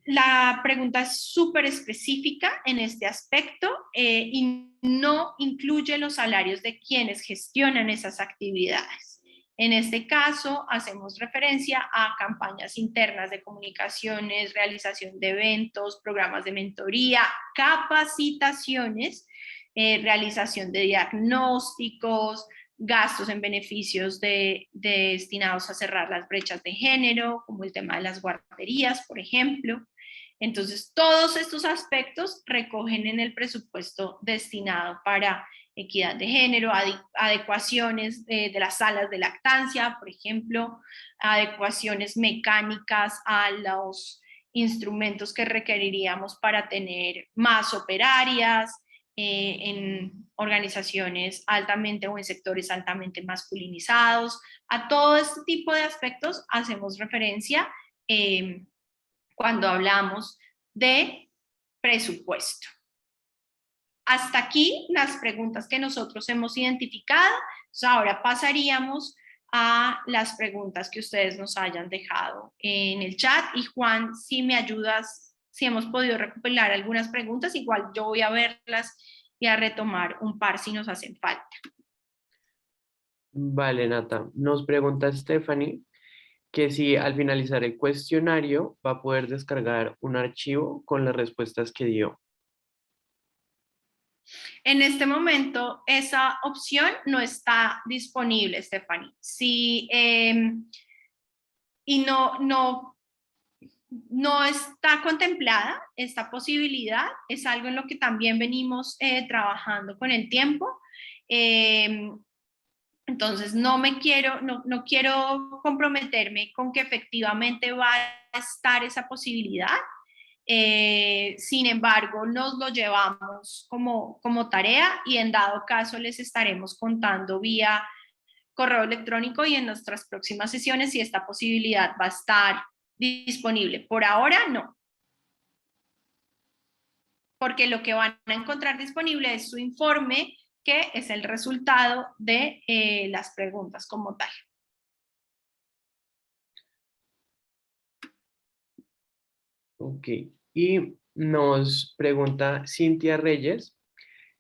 La pregunta es súper específica en este aspecto y no incluye los salarios de quienes gestionan esas actividades. En este caso, hacemos referencia a campañas internas de comunicaciones, realización de eventos, programas de mentoría, capacitaciones, realización de diagnósticos, gastos en beneficios destinados a cerrar las brechas de género, como el tema de las guarderías, por ejemplo. Entonces, todos estos aspectos recogen en el presupuesto destinado para equidad de género, adecuaciones de las salas de lactancia, por ejemplo, adecuaciones mecánicas a los instrumentos que requeriríamos para tener más operarias en organizaciones altamente o en sectores altamente masculinizados. A todo este tipo de aspectos hacemos referencia cuando hablamos de presupuesto. Hasta aquí las preguntas que nosotros hemos identificado. Entonces, ahora pasaríamos a las preguntas que ustedes nos hayan dejado en el chat. Y Juan, si me ayudas si hemos podido recopilar algunas preguntas, igual yo voy a verlas y a retomar un par si nos hacen falta. Vale, Nata. Nos pregunta Stephanie que si al finalizar el cuestionario va a poder descargar un archivo con las respuestas que dio. En este momento, esa opción no está disponible, Stephanie. Sí, y no está contemplada esta posibilidad, es algo en lo que también venimos trabajando con el tiempo. Entonces, no quiero comprometerme con que efectivamente va a estar esa posibilidad. Sin embargo, nos lo llevamos como tarea y en dado caso les estaremos contando vía correo electrónico y en nuestras próximas sesiones si esta posibilidad va a estar disponible. Por ahora no, porque lo que van a encontrar disponible es su informe, que es el resultado de las preguntas como tal. Ok. Y nos pregunta Cintia Reyes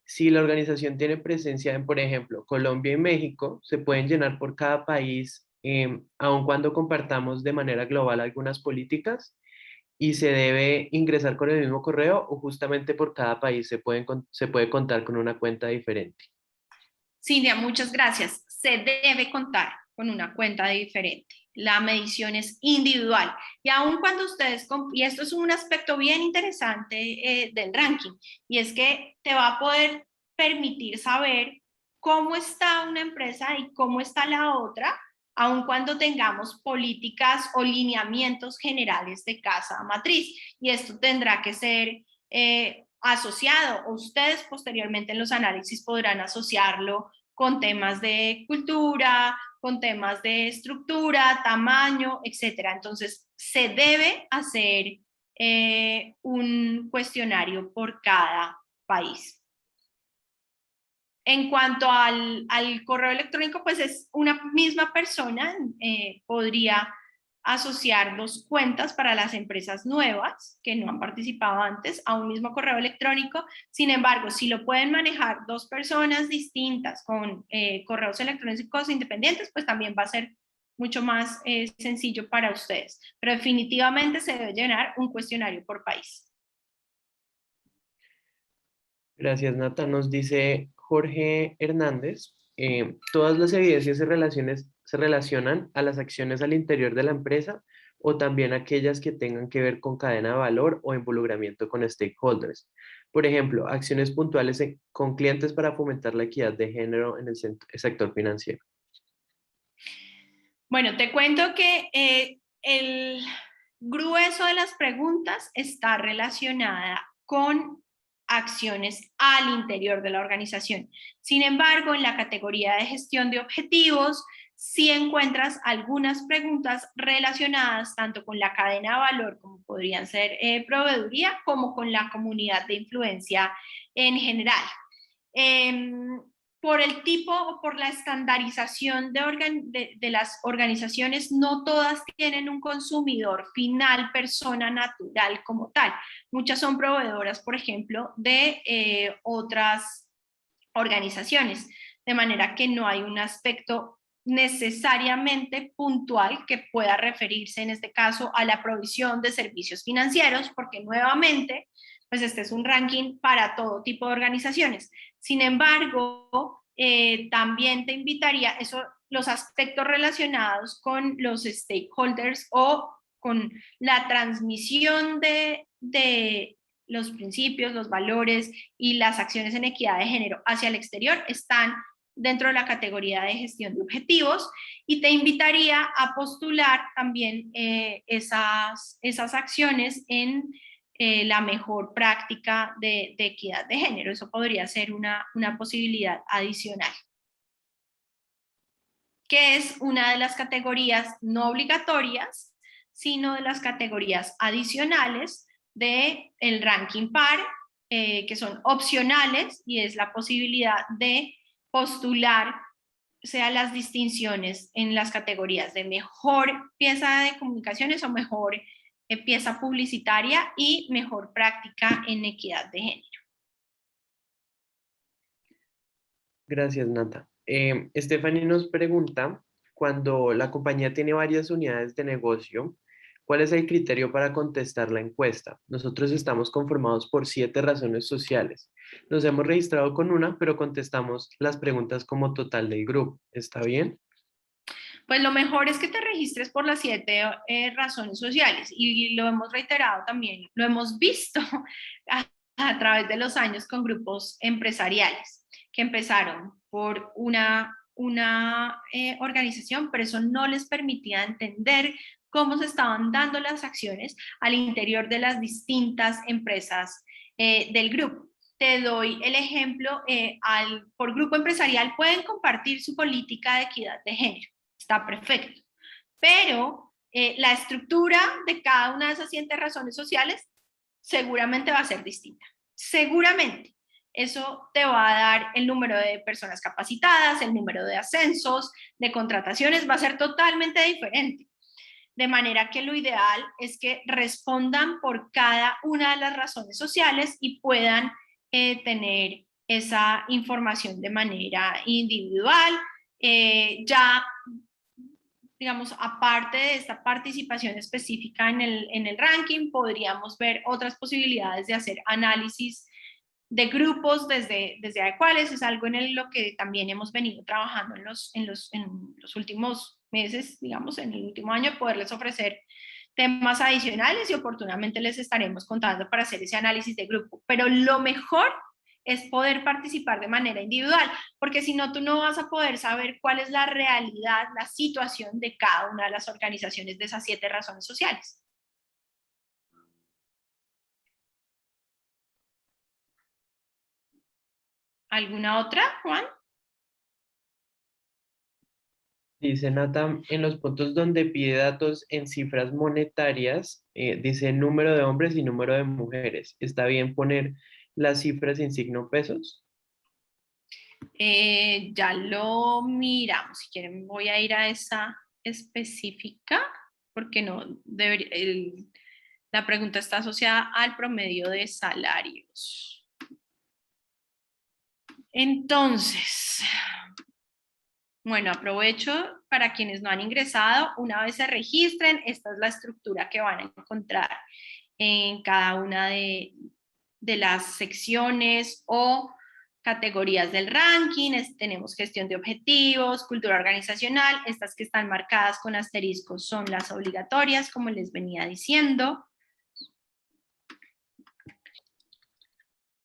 si la organización tiene presencia en, por ejemplo, Colombia y México, se pueden llenar por cada país, aun cuando compartamos de manera global algunas políticas, y se debe ingresar con el mismo correo o justamente por cada país se puede contar con una cuenta diferente. Cintia, muchas gracias. Se debe contar con una cuenta diferente. La medición es individual. Y aun cuando ustedes, y esto es un aspecto bien interesante del ranking, y es que te va a poder permitir saber cómo está una empresa y cómo está la otra, aun cuando tengamos políticas o lineamientos generales de casa matriz. Y esto tendrá que ser asociado, o ustedes posteriormente en los análisis podrán asociarlo con temas de cultura, con temas de estructura, tamaño, etcétera. Entonces, se debe hacer un cuestionario por cada país. En cuanto al correo electrónico, pues es una misma persona, podría asociar dos cuentas para las empresas nuevas que no han participado antes a un mismo correo electrónico. Sin embargo, si lo pueden manejar dos personas distintas con correos electrónicos independientes, pues también va a ser mucho más sencillo para ustedes. Pero definitivamente se debe llenar un cuestionario por país. Gracias, Nata. Nos dice Jorge Hernández, ¿todas las evidencias se relacionan a las acciones al interior de la empresa o también aquellas que tengan que ver con cadena de valor o involucramiento con stakeholders? Por ejemplo, acciones puntuales con clientes para fomentar la equidad de género en el sector financiero. Bueno, te cuento que el grueso de las preguntas está relacionada con acciones al interior de la organización. Sin embargo, en la categoría de gestión de objetivos, sí encuentras algunas preguntas relacionadas tanto con la cadena de valor, como podrían ser proveeduría, como con la comunidad de influencia en general. Por el tipo o por la estandarización de las organizaciones, no todas tienen un consumidor final, persona natural como tal. Muchas son proveedoras, por ejemplo, de otras organizaciones, de manera que no hay un aspecto necesariamente puntual que pueda referirse en este caso a la provisión de servicios financieros, porque nuevamente, pues este es un ranking para todo tipo de organizaciones. Sin embargo, también te invitaría, los aspectos relacionados con los stakeholders o con la transmisión de los principios, los valores y las acciones en equidad de género hacia el exterior están dentro de la categoría de gestión de objetivos, y te invitaría a postular también esas acciones en la mejor práctica de equidad de género. Eso podría ser una posibilidad adicional, que es una de las categorías no obligatorias, sino de las categorías adicionales del ranking PAR, que son opcionales, y es la posibilidad de postular sea las distinciones en las categorías de mejor pieza de comunicaciones o mejor pieza publicitaria y mejor práctica en equidad de género. Gracias, Nata. Stephanie nos pregunta, cuando la compañía tiene varias unidades de negocio, ¿cuál es el criterio para contestar la encuesta? Nosotros estamos conformados por 7 razones sociales. Nos hemos registrado con una, pero contestamos las preguntas como total del grupo. ¿Está bien? Pues lo mejor es que te registres por las 7 razones sociales y lo hemos reiterado también, lo hemos visto a través de los años con grupos empresariales que empezaron por una organización, pero eso no les permitía entender cómo se estaban dando las acciones al interior de las distintas empresas del grupo. Te doy el ejemplo, por grupo empresarial pueden compartir su política de equidad de género, está perfecto, pero la estructura de cada una de esas 7 razones sociales seguramente va a ser distinta, seguramente. Eso te va a dar el número de personas capacitadas, el número de ascensos, de contrataciones, va a ser totalmente diferente. De manera que lo ideal es que respondan por cada una de las razones sociales y puedan tener esa información de manera individual. Ya, digamos, aparte de esta participación específica en el ranking, podríamos ver otras posibilidades de hacer análisis de grupos desde cuáles es algo en lo que también hemos venido trabajando en los últimos meses, digamos, en el último año, poderles ofrecer temas adicionales y oportunamente les estaremos contando para hacer ese análisis de grupo. Pero lo mejor es poder participar de manera individual, porque si no, tú no vas a poder saber cuál es la realidad, la situación de cada una de las organizaciones de esas 7 razones sociales. ¿Alguna otra, Juan? Dice Nata, en los puntos donde pide datos en cifras monetarias, dice número de hombres y número de mujeres. ¿Está bien poner las cifras en signo pesos? Ya lo miramos. Si quieren, voy a ir a esa específica, porque no debería, la pregunta está asociada al promedio de salarios. Entonces, bueno, aprovecho para quienes no han ingresado, una vez se registren, esta es la estructura que van a encontrar en cada una de las secciones o categorías del ranking. Tenemos gestión de objetivos, cultura organizacional, estas que están marcadas con asteriscos son las obligatorias, como les venía diciendo.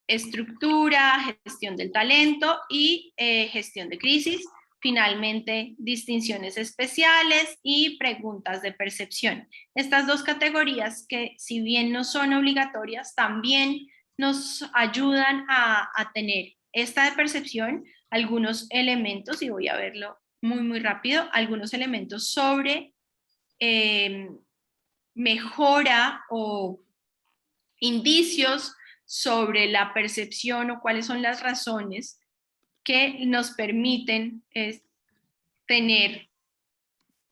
Estructura, gestión del talento y gestión de crisis. Finalmente, distinciones especiales y preguntas de percepción. Estas 2 categorías que, si bien no son obligatorias, también nos ayudan a tener esta de percepción, algunos elementos, y voy a verlo muy rápido, algunos elementos sobre mejora o indicios sobre la percepción o cuáles son las razones que nos permiten tener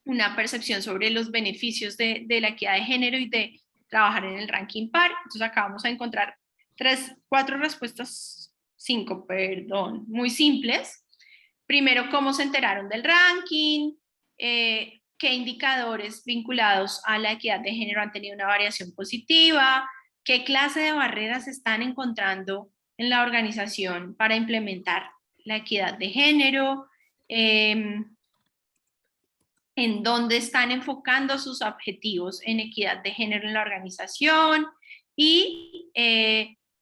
una percepción sobre los beneficios de la equidad de género y de trabajar en el ranking par. Entonces acá vamos a encontrar 4 respuestas, 5, perdón, muy simples. Primero, cómo se enteraron del ranking, qué indicadores vinculados a la equidad de género han tenido una variación positiva, qué clase de barreras están encontrando en la organización para implementar la equidad de género, en dónde están enfocando sus objetivos en equidad de género en la organización y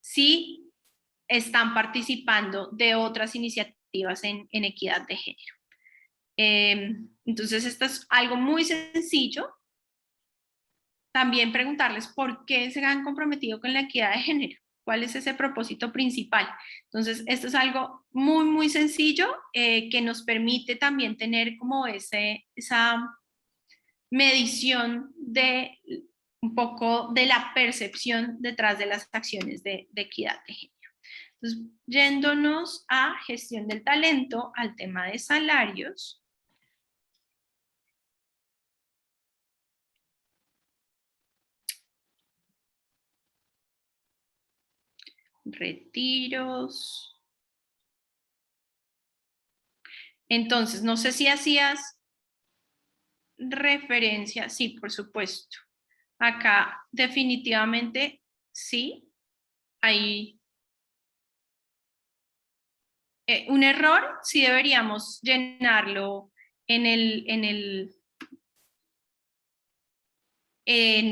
si están participando de otras iniciativas en equidad de género. Entonces, esto es algo muy sencillo. También preguntarles por qué se han comprometido con la equidad de género, cuál es ese propósito principal. Entonces, esto es algo muy sencillo que nos permite también tener como esa medición de un poco de la percepción detrás de las acciones de equidad de género. Entonces, yéndonos a gestión del talento, al tema de salarios. Retiros. Entonces, no sé si hacías referencia, sí, por supuesto. Acá definitivamente sí, hay un error, sí deberíamos llenarlo en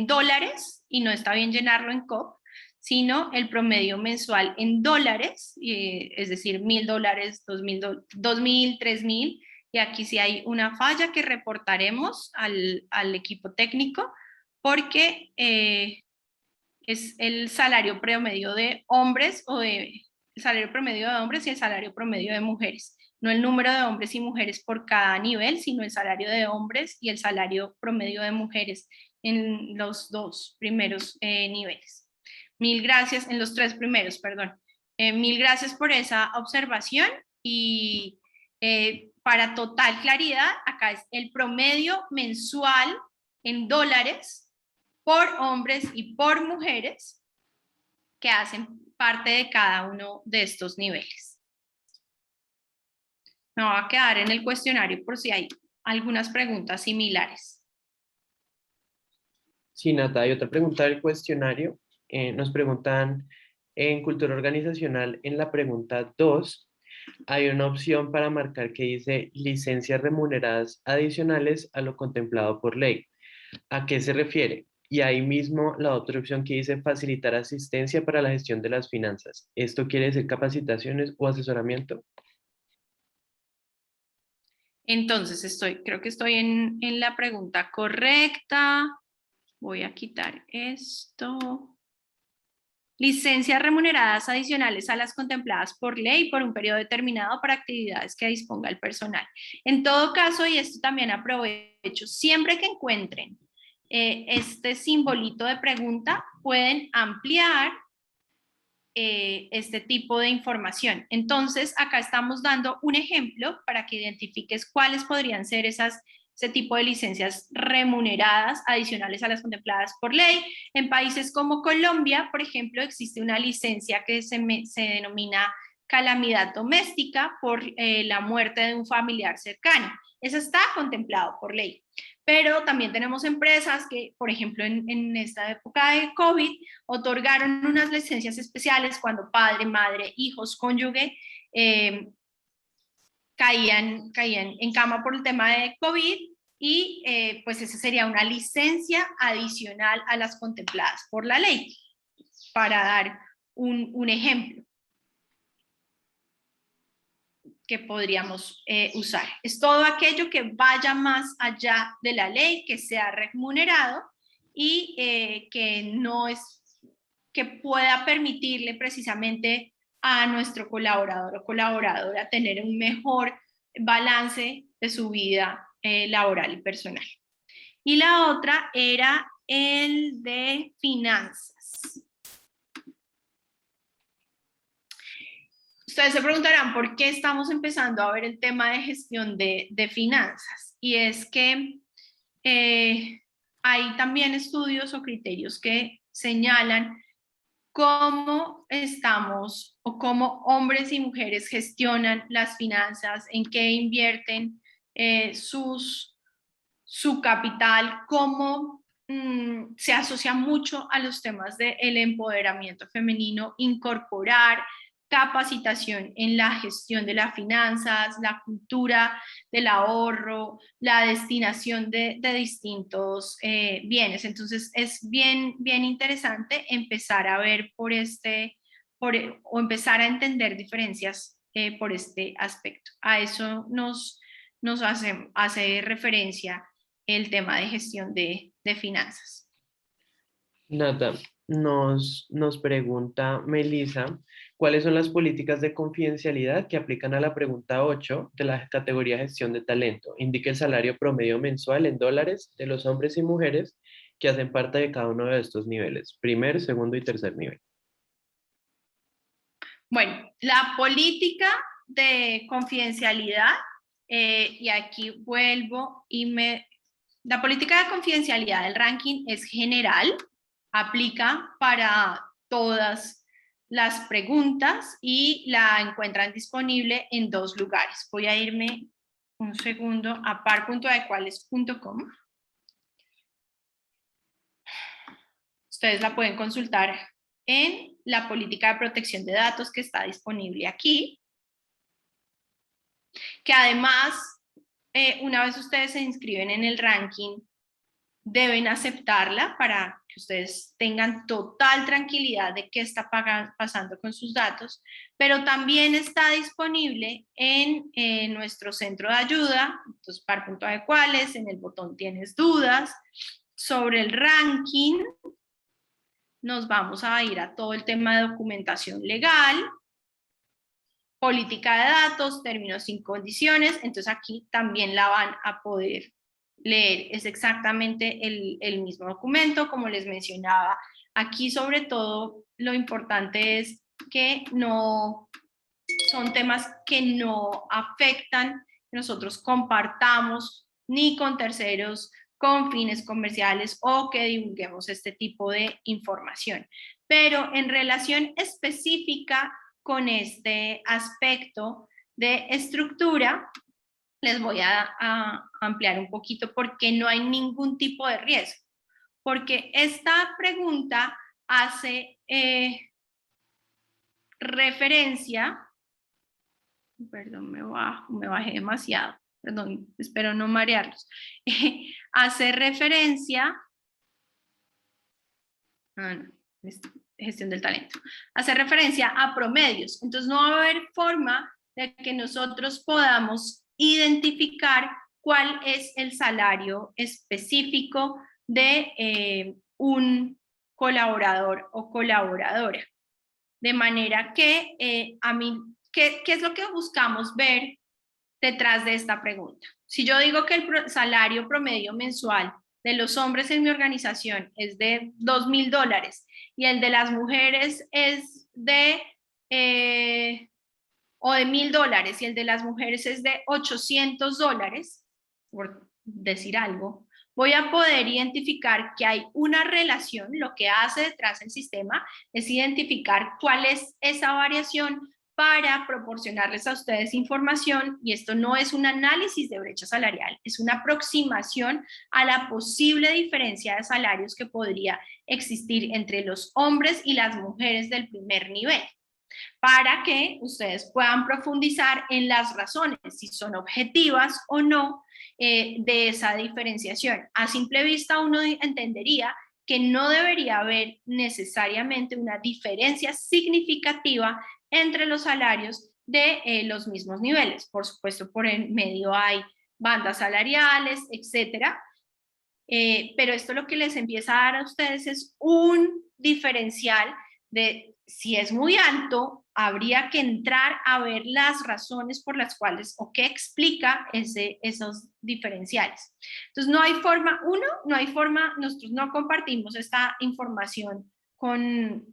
dólares, y no está bien llenarlo en COP, sino el promedio mensual en dólares, es decir, $1,000, $2,000, $3,000, y aquí sí hay una falla que reportaremos al equipo técnico, porque es el salario promedio de hombres el salario promedio de hombres y el salario promedio de mujeres. No el número de hombres y mujeres por cada nivel, sino el salario de hombres y el salario promedio de mujeres en los dos primeros niveles. Mil gracias, en los tres primeros, perdón. Mil gracias por esa observación, y para total claridad, acá es el promedio mensual en dólares por hombres y por mujeres que hacen parte de cada uno de estos niveles. Me voy a quedar en el cuestionario por si hay algunas preguntas similares. Sí, Nata, hay otra pregunta del cuestionario. Nos preguntan en cultura organizacional, en la pregunta 2, hay una opción para marcar que dice licencias remuneradas adicionales a lo contemplado por ley. ¿A qué se refiere? Y ahí mismo la otra opción que dice facilitar asistencia para la gestión de las finanzas. ¿Esto quiere decir capacitaciones o asesoramiento? Entonces, creo que estoy en la pregunta correcta. Voy a quitar esto. Licencias remuneradas adicionales a las contempladas por ley por un periodo determinado para actividades que disponga el personal. En todo caso, y esto también aprovecho, siempre que encuentren este simbolito de pregunta, pueden ampliar este tipo de información. Entonces, acá estamos dando un ejemplo para que identifiques cuáles podrían ser ese tipo de licencias remuneradas adicionales a las contempladas por ley. En países como Colombia, por ejemplo, existe una licencia que se denomina calamidad doméstica por la muerte de un familiar cercano. Eso está contemplado por ley. Pero también tenemos empresas que, por ejemplo, en esta época de COVID, otorgaron unas licencias especiales cuando padre, madre, hijos, cónyuge caían en cama por el tema de COVID, y pues esa sería una licencia adicional a las contempladas por la ley, para dar un ejemplo que podríamos usar. Es todo aquello que vaya más allá de la ley, que sea remunerado y que pueda permitirle precisamente a nuestro colaborador o colaboradora tener un mejor balance de su vida laboral y personal. Y la otra era el de finanzas. Ustedes se preguntarán por qué estamos empezando a ver el tema de gestión de finanzas. Y es que hay también estudios o criterios que señalan cómo estamos o cómo hombres y mujeres gestionan las finanzas, en qué invierten su capital, cómo se asocia mucho a los temas del empoderamiento femenino, incorporar capacitación en la gestión de las finanzas, la cultura del ahorro, la destinación de distintos bienes. Entonces es bien, bien interesante empezar a ver o empezar a entender diferencias por este aspecto. A eso nos hace referencia el tema de gestión de finanzas. Nata, nos pregunta Melissa, ¿cuáles son las políticas de confidencialidad que aplican a la pregunta 8 de la categoría gestión de talento? Indique el salario promedio mensual en dólares de los hombres y mujeres que hacen parte de cada uno de estos niveles, primer, segundo y tercer nivel. Bueno, la política de confidencialidad, y aquí vuelvo la política de confidencialidad del ranking es general, aplica para todas las preguntas y la encuentran disponible en 2 lugares. Voy a irme un segundo a par.adecuales.com. Ustedes la pueden consultar en la política de protección de datos que está disponible aquí, que además, una vez ustedes se inscriben en el ranking, deben aceptarla para que ustedes tengan total tranquilidad de qué está pasando con sus datos, pero también está disponible en nuestro centro de ayuda, entonces par.adecuales, en el botón tienes dudas sobre el ranking. Nos vamos a ir a todo el tema de documentación legal, política de datos, términos y condiciones, entonces aquí también la van a poder leer. Es exactamente el mismo documento, como les mencionaba. Aquí sobre todo lo importante es que no son temas que no afectan, que nosotros compartamos ni con terceros con fines comerciales o que divulguemos este tipo de información. Pero en relación específica con este aspecto de estructura, les voy a ampliar un poquito porque no hay ningún tipo de riesgo. Porque esta pregunta hace referencia, perdón, me bajé demasiado, perdón, espero no marearlos, hace referencia, no, gestión del talento, hace referencia a promedios, entonces no va a haber forma de que nosotros podamos identificar cuál es el salario específico de un colaborador o colaboradora. De manera que ¿qué es lo que buscamos ver detrás de esta pregunta? Si yo digo que el salario promedio mensual de los hombres en mi organización es de $2,000 y el de las mujeres es de $1,000 y el de las mujeres es de $800, por decir algo, voy a poder identificar que hay una relación. Lo que hace detrás el sistema es identificar cuál es esa variación para proporcionarles a ustedes información, y esto no es un análisis de brecha salarial, es una aproximación a la posible diferencia de salarios que podría existir entre los hombres y las mujeres del primer nivel, para que ustedes puedan profundizar en las razones, si son objetivas o no, de esa diferenciación. A simple vista uno entendería que no debería haber necesariamente una diferencia significativa entre los salarios de los mismos niveles. Por supuesto, por en medio hay bandas salariales, etcétera. Pero esto lo que les empieza a dar a ustedes es un diferencial de si es muy alto, habría que entrar a ver las razones por las cuales o qué explica esos diferenciales. Entonces, no hay forma, nosotros no compartimos esta información con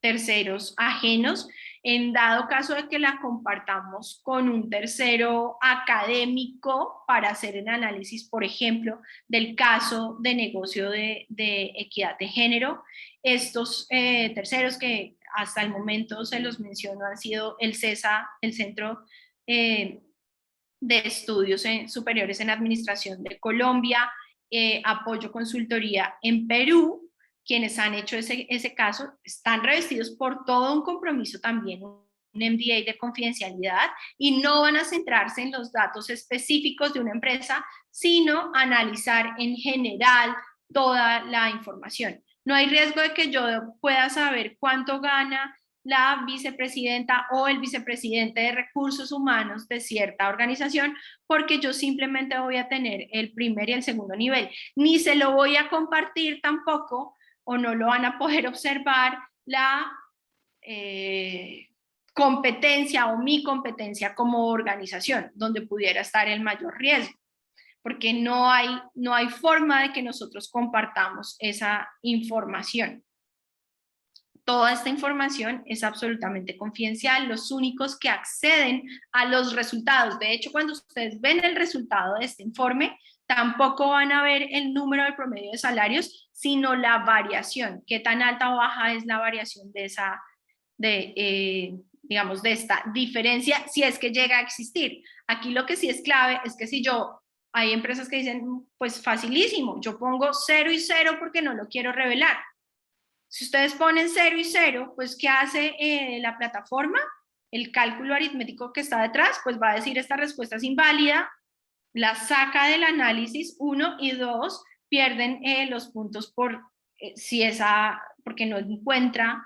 terceros ajenos. En dado caso de que la compartamos con un tercero académico para hacer el análisis, por ejemplo, del caso de negocio de equidad de género, estos terceros que hasta el momento se los menciono han sido el CESA, el Centro de Estudios Superiores en Administración de Colombia, Apoyo Consultoría en Perú. Quienes han hecho ese caso están revestidos por todo un compromiso también, un NDA de confidencialidad, y no van a centrarse en los datos específicos de una empresa, sino analizar en general toda la información. No hay riesgo de que yo pueda saber cuánto gana la vicepresidenta o el vicepresidente de recursos humanos de cierta organización, porque yo simplemente voy a tener el primer y el segundo nivel. Ni se lo voy a compartir tampoco, o no lo van a poder observar, la competencia o mi competencia como organización, donde pudiera estar el mayor riesgo, porque no hay forma de que nosotros compartamos esa información. Toda esta información es absolutamente confidencial. Los únicos que acceden a los resultados, de hecho, cuando ustedes ven el resultado de este informe, tampoco van a ver el número del promedio de salarios, sino la variación, qué tan alta o baja es la variación de digamos, de esta diferencia, si es que llega a existir. Aquí lo que sí es clave es que hay empresas que dicen, pues facilísimo, yo pongo 0 y 0 porque no lo quiero revelar. Si ustedes ponen 0 y 0, pues ¿qué hace la plataforma? El cálculo aritmético que está detrás, pues va a decir esta respuesta es inválida, la saca del análisis, 1 y 2, pierden los puntos porque no encuentra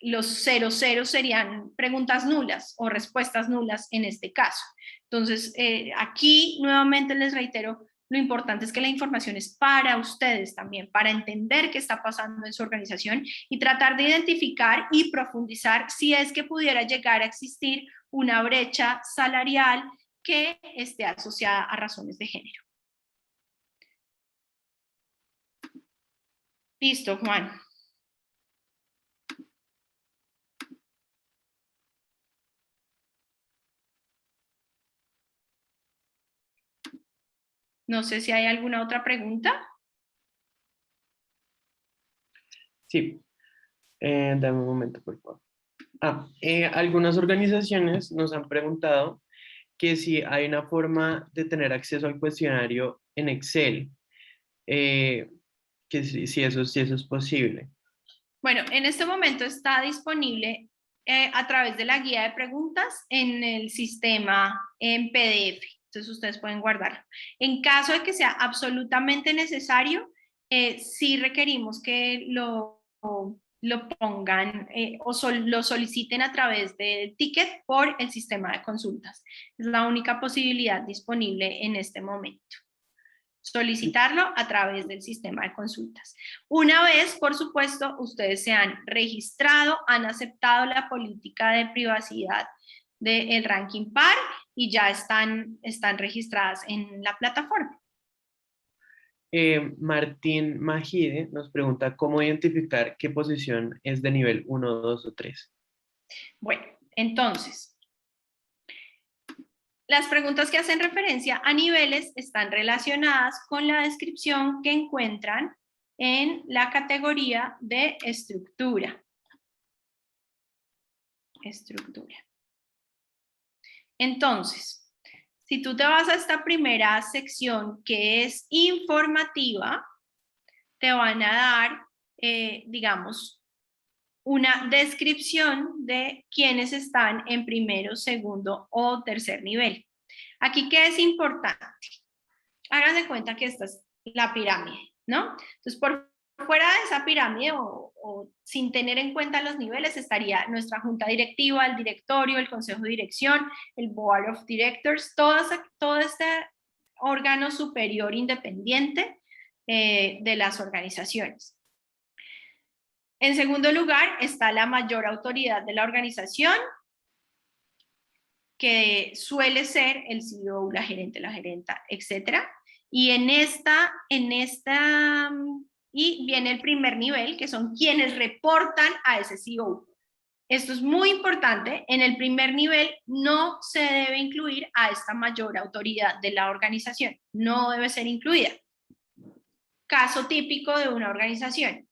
los 0, 0 serían preguntas nulas o respuestas nulas en este caso. Entonces, aquí nuevamente les reitero, lo importante es que la información es para ustedes también, para entender qué está pasando en su organización y tratar de identificar y profundizar si es que pudiera llegar a existir una brecha salarial que esté asociada a razones de género. Listo, Juan. No sé si hay alguna otra pregunta. Sí, dame un momento, por favor. Algunas organizaciones nos han preguntado que si hay una forma de tener acceso al cuestionario en Excel, que si eso es posible. Bueno, en este momento está disponible a través de la guía de preguntas en el sistema en PDF. Entonces ustedes pueden guardarlo. En caso de que sea absolutamente necesario, sí requerimos que lo pongan lo soliciten a través del ticket por el sistema de consultas. Es la única posibilidad disponible en este momento. Solicitarlo a través del sistema de consultas. Una vez, por supuesto, ustedes se han registrado, han aceptado la política de privacidad del ranking par y ya están registradas en la plataforma. Martín Majide nos pregunta cómo identificar qué posición es de nivel 1, 2 o 3. Bueno, entonces, las preguntas que hacen referencia a niveles están relacionadas con la descripción que encuentran en la categoría de estructura. Entonces, si tú te vas a esta primera sección que es informativa, te van a dar, digamos, una descripción de quiénes están en primero, segundo o tercer nivel. Aquí, ¿qué es importante? Háganse cuenta que esta es la pirámide, ¿no? Entonces, por fuera de esa pirámide o sin tener en cuenta los niveles estaría nuestra junta directiva, el directorio, el consejo de dirección, el board of directors, todo este órgano superior independiente de las organizaciones. En segundo lugar está la mayor autoridad de la organización, que suele ser el CEO, la gerenta, etcétera. Y y viene el primer nivel, que son quienes reportan a ese CEO. Esto es muy importante. En el primer nivel no se debe incluir a esta mayor autoridad de la organización. No debe ser incluida. Caso típico de una organización.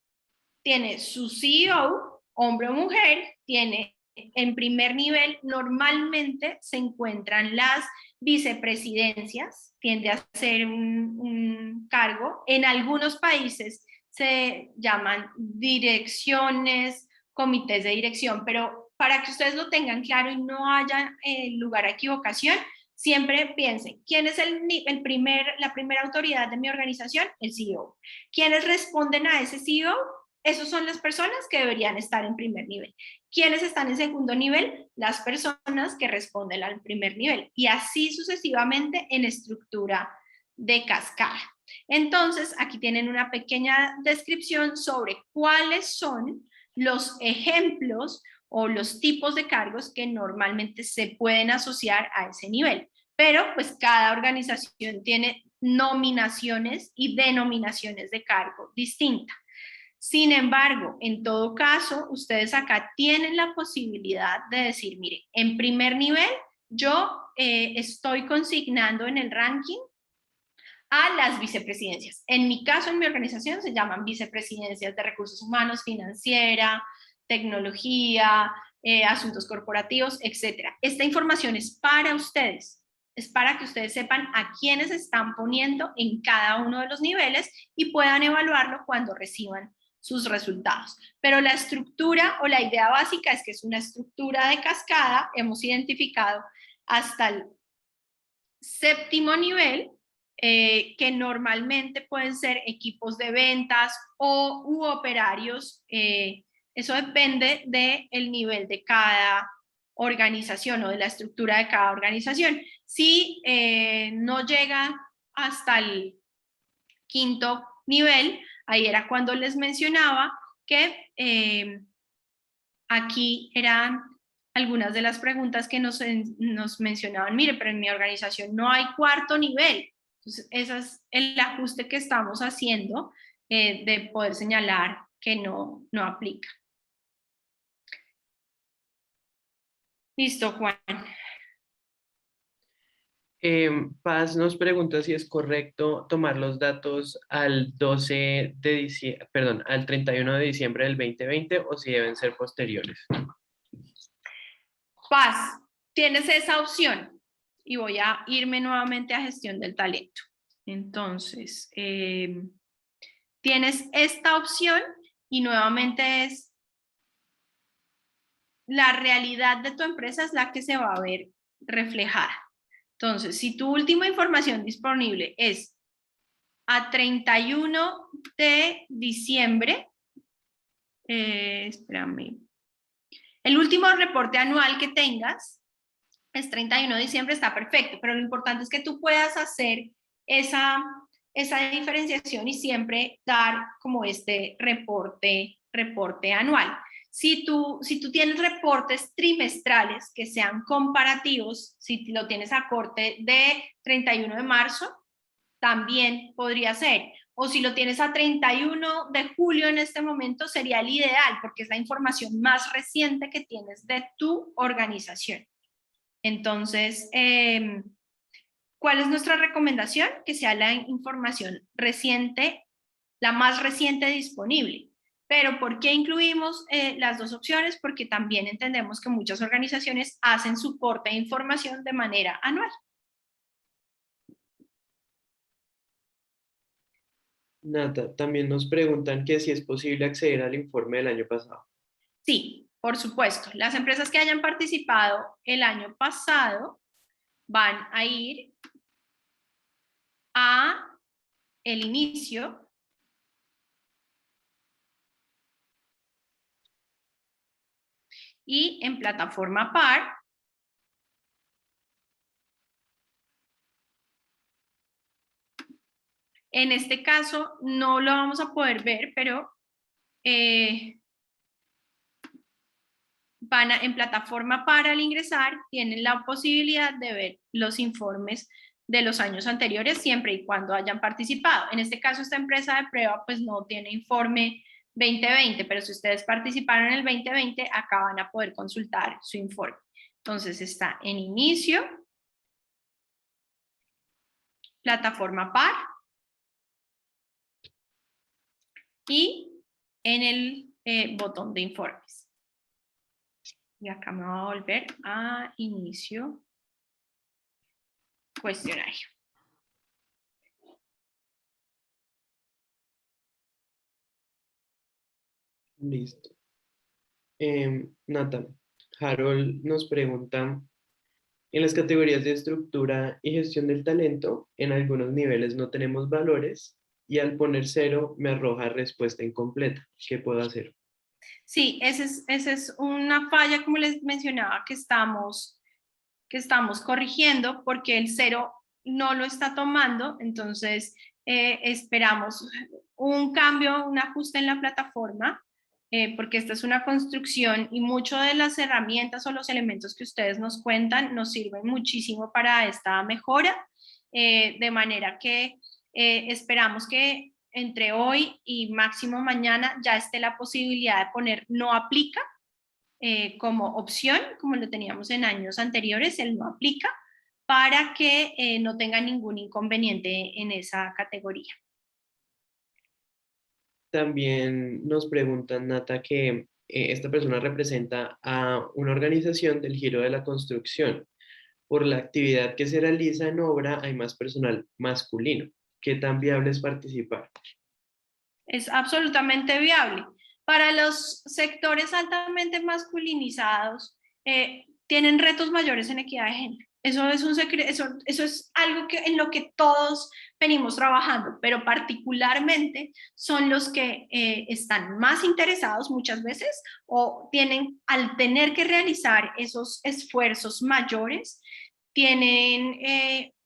Tiene su CEO, hombre o mujer, tiene en primer nivel, normalmente se encuentran las vicepresidencias, tiende a ser un cargo. En algunos países se llaman direcciones, comités de dirección, pero para que ustedes lo tengan claro y no haya lugar a equivocación, siempre piensen, ¿quién es la primera autoridad de mi organización? El CEO. ¿Quiénes responden a ese CEO? Esas son las personas que deberían estar en primer nivel. ¿Quiénes están en segundo nivel? Las personas que responden al primer nivel. Y así sucesivamente en estructura de cascada. Entonces, aquí tienen una pequeña descripción sobre cuáles son los ejemplos o los tipos de cargos que normalmente se pueden asociar a ese nivel. Pero pues cada organización tiene nominaciones y denominaciones de cargo distintas. Sin embargo, en todo caso, ustedes acá tienen la posibilidad de decir, mire, en primer nivel, yo estoy consignando en el ranking a las vicepresidencias. En mi caso, en mi organización, se llaman vicepresidencias de recursos humanos, financiera, tecnología, asuntos corporativos, etc. Esta información es para ustedes. Es para que ustedes sepan a quiénes están poniendo en cada uno de los niveles y puedan evaluarlo cuando reciban sus resultados. Pero la estructura o la idea básica es que es una estructura de cascada. Hemos identificado hasta el séptimo nivel, que normalmente pueden ser equipos de ventas u operarios. Eso depende del nivel de cada organización o de la estructura de cada organización. Si no llega hasta el quinto nivel, ahí era cuando les mencionaba que aquí eran algunas de las preguntas que nos mencionaban. Mire, pero en mi organización no hay cuarto nivel. Entonces, ese es el ajuste que estamos haciendo, de poder señalar que no aplica. Listo, Juan. Paz nos pregunta si es correcto tomar los datos al 12 de diciembre, perdón, al 31 de diciembre del 2020 o si deben ser posteriores. Paz, tienes esa opción y voy a irme nuevamente a gestión del talento. Entonces, tienes esta opción y nuevamente es la realidad de tu empresa es la que se va a ver reflejada. Entonces, si tu última información disponible es a 31 de diciembre, espérame, el último reporte anual que tengas es 31 de diciembre, está perfecto, pero lo importante es que tú puedas hacer esa diferenciación y siempre dar como este reporte anual. Si tú tienes reportes trimestrales que sean comparativos, si lo tienes a corte de 31 de marzo, también podría ser. O si lo tienes a 31 de julio en este momento, sería el ideal, porque es la información más reciente que tienes de tu organización. Entonces, ¿cuál es nuestra recomendación? Que sea la información reciente, la más reciente disponible. Pero ¿por qué incluimos las dos opciones? Porque también entendemos que muchas organizaciones hacen su corte de información de manera anual. Nata, también nos preguntan que si es posible acceder al informe del año pasado. Sí, por supuesto. Las empresas que hayan participado el año pasado van a ir a el inicio y en plataforma PAR en este caso no lo vamos a poder ver, pero en plataforma PAR al ingresar tienen la posibilidad de ver los informes de los años anteriores siempre y cuando hayan participado. En este caso esta empresa de prueba pues no tiene informe 2020, pero si ustedes participaron en el 2020, acá van a poder consultar su informe. Entonces está en inicio, plataforma PAR y en el botón de informes. Y acá me voy a volver a inicio cuestionario. Listo. Nata, Harold nos pregunta, en las categorías de estructura y gestión del talento, en algunos niveles no tenemos valores y al poner 0 me arroja respuesta incompleta. ¿Qué puedo hacer? Sí, esa es una falla, como les mencionaba, que estamos corrigiendo porque el 0 no lo está tomando. Entonces, esperamos un cambio, un ajuste en la plataforma, porque esta es una construcción y muchas de las herramientas o los elementos que ustedes nos cuentan nos sirven muchísimo para esta mejora, de manera que esperamos que entre hoy y máximo mañana ya esté la posibilidad de poner no aplica como opción, como lo teníamos en años anteriores, el no aplica, para que no tenga ningún inconveniente en esa categoría. También nos preguntan, Nata, que esta persona representa a una organización del giro de la construcción. Por la actividad que se realiza en obra hay más personal masculino. ¿Qué tan viable es participar? Es absolutamente viable. Para los sectores altamente masculinizados, tienen retos mayores en equidad de género. Eso es un secreto, eso es algo que, en lo que todos venimos trabajando, pero particularmente son los que están más interesados muchas veces o tienen, al tener que realizar esos esfuerzos mayores, tienen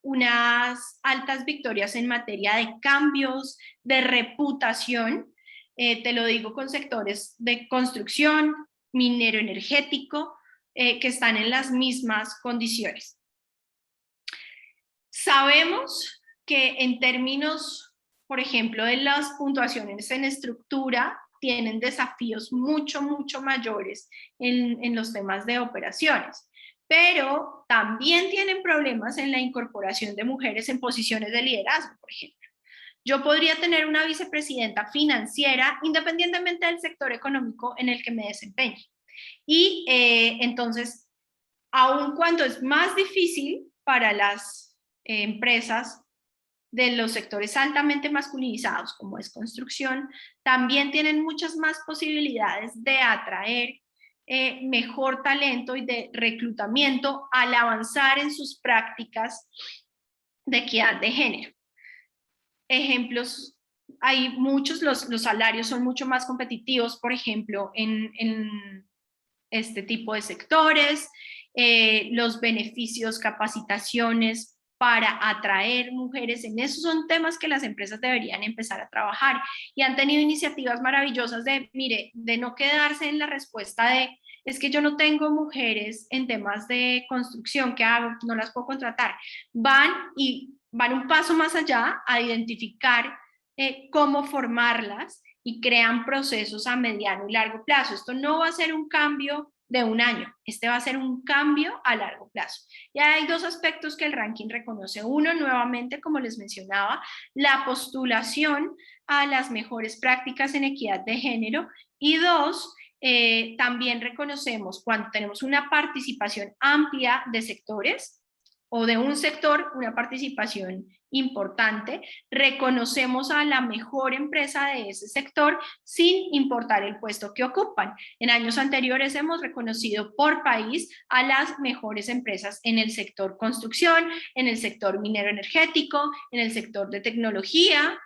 unas altas victorias en materia de cambios, de reputación. Te lo digo con sectores de construcción, minero energético, que están en las mismas condiciones. Sabemos que en términos, por ejemplo, de las puntuaciones en estructura, tienen desafíos mucho mayores en los temas de operaciones, pero también tienen problemas en la incorporación de mujeres en posiciones de liderazgo, por ejemplo. Yo podría tener una vicepresidenta financiera independientemente del sector económico en el que me desempeñe. Y entonces, aun cuando es más difícil para las empresas de los sectores altamente masculinizados, como es construcción, también tienen muchas más posibilidades de atraer mejor talento y de reclutamiento al avanzar en sus prácticas de equidad de género. Ejemplos, hay muchos, los salarios son mucho más competitivos, por ejemplo, en este tipo de sectores, los beneficios, capacitaciones para atraer mujeres, en esos son temas que las empresas deberían empezar a trabajar y han tenido iniciativas maravillosas de, mire, de no quedarse en la respuesta de, es que yo no tengo mujeres en temas de construcción, ¿qué hago? No las puedo contratar. Van un paso más allá a identificar cómo formarlas y crean procesos a mediano y largo plazo. Esto no va a ser un cambio de un año, este va a ser un cambio a largo plazo. Y hay dos aspectos que el ranking reconoce. Uno, nuevamente, como les mencionaba, la postulación a las mejores prácticas en equidad de género. Y dos, también reconocemos cuando tenemos una participación amplia de sectores o de un sector, una participación importante, reconocemos a la mejor empresa de ese sector sin importar el puesto que ocupan. En años anteriores hemos reconocido por país a las mejores empresas en el sector construcción, en el sector minero energético, en el sector de tecnología,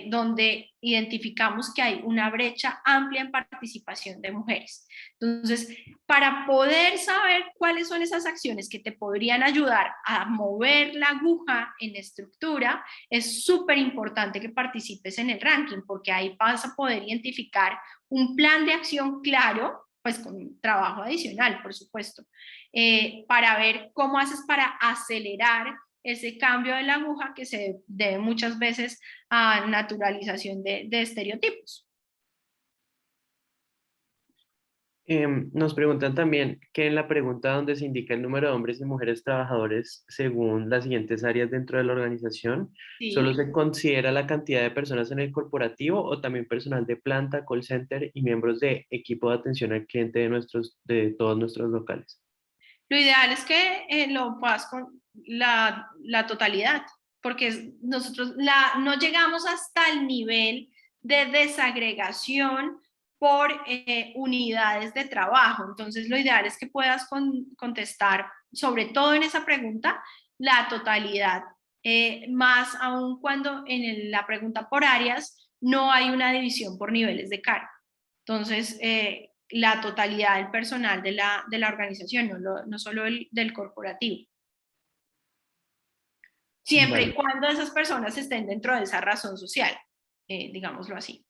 donde identificamos que hay una brecha amplia en participación de mujeres. Entonces, para poder saber cuáles son esas acciones que te podrían ayudar a mover la aguja en estructura, es súper importante que participes en el ranking, porque ahí vas a poder identificar un plan de acción claro, pues con trabajo adicional, por supuesto, para ver cómo haces para acelerar ese cambio de la aguja que se debe muchas veces a naturalización de estereotipos. Nos preguntan también que en la pregunta donde se indica el número de hombres y mujeres trabajadores según las siguientes áreas dentro de la organización, ¿solo Sí. se considera la cantidad de personas en el corporativo o también personal de planta, call center y miembros de equipo de atención al cliente de todos nuestros locales? Lo ideal es que lo puedas con la totalidad, porque nosotros no llegamos hasta el nivel de desagregación por unidades de trabajo. Entonces, lo ideal es que puedas contestar, sobre todo en esa pregunta, la totalidad, más aún cuando en la pregunta por áreas no hay una división por niveles de cargo. Entonces, la totalidad del personal de la organización, no solo del corporativo. Siempre y Vale. cuando esas personas estén dentro de esa razón social, digámoslo así.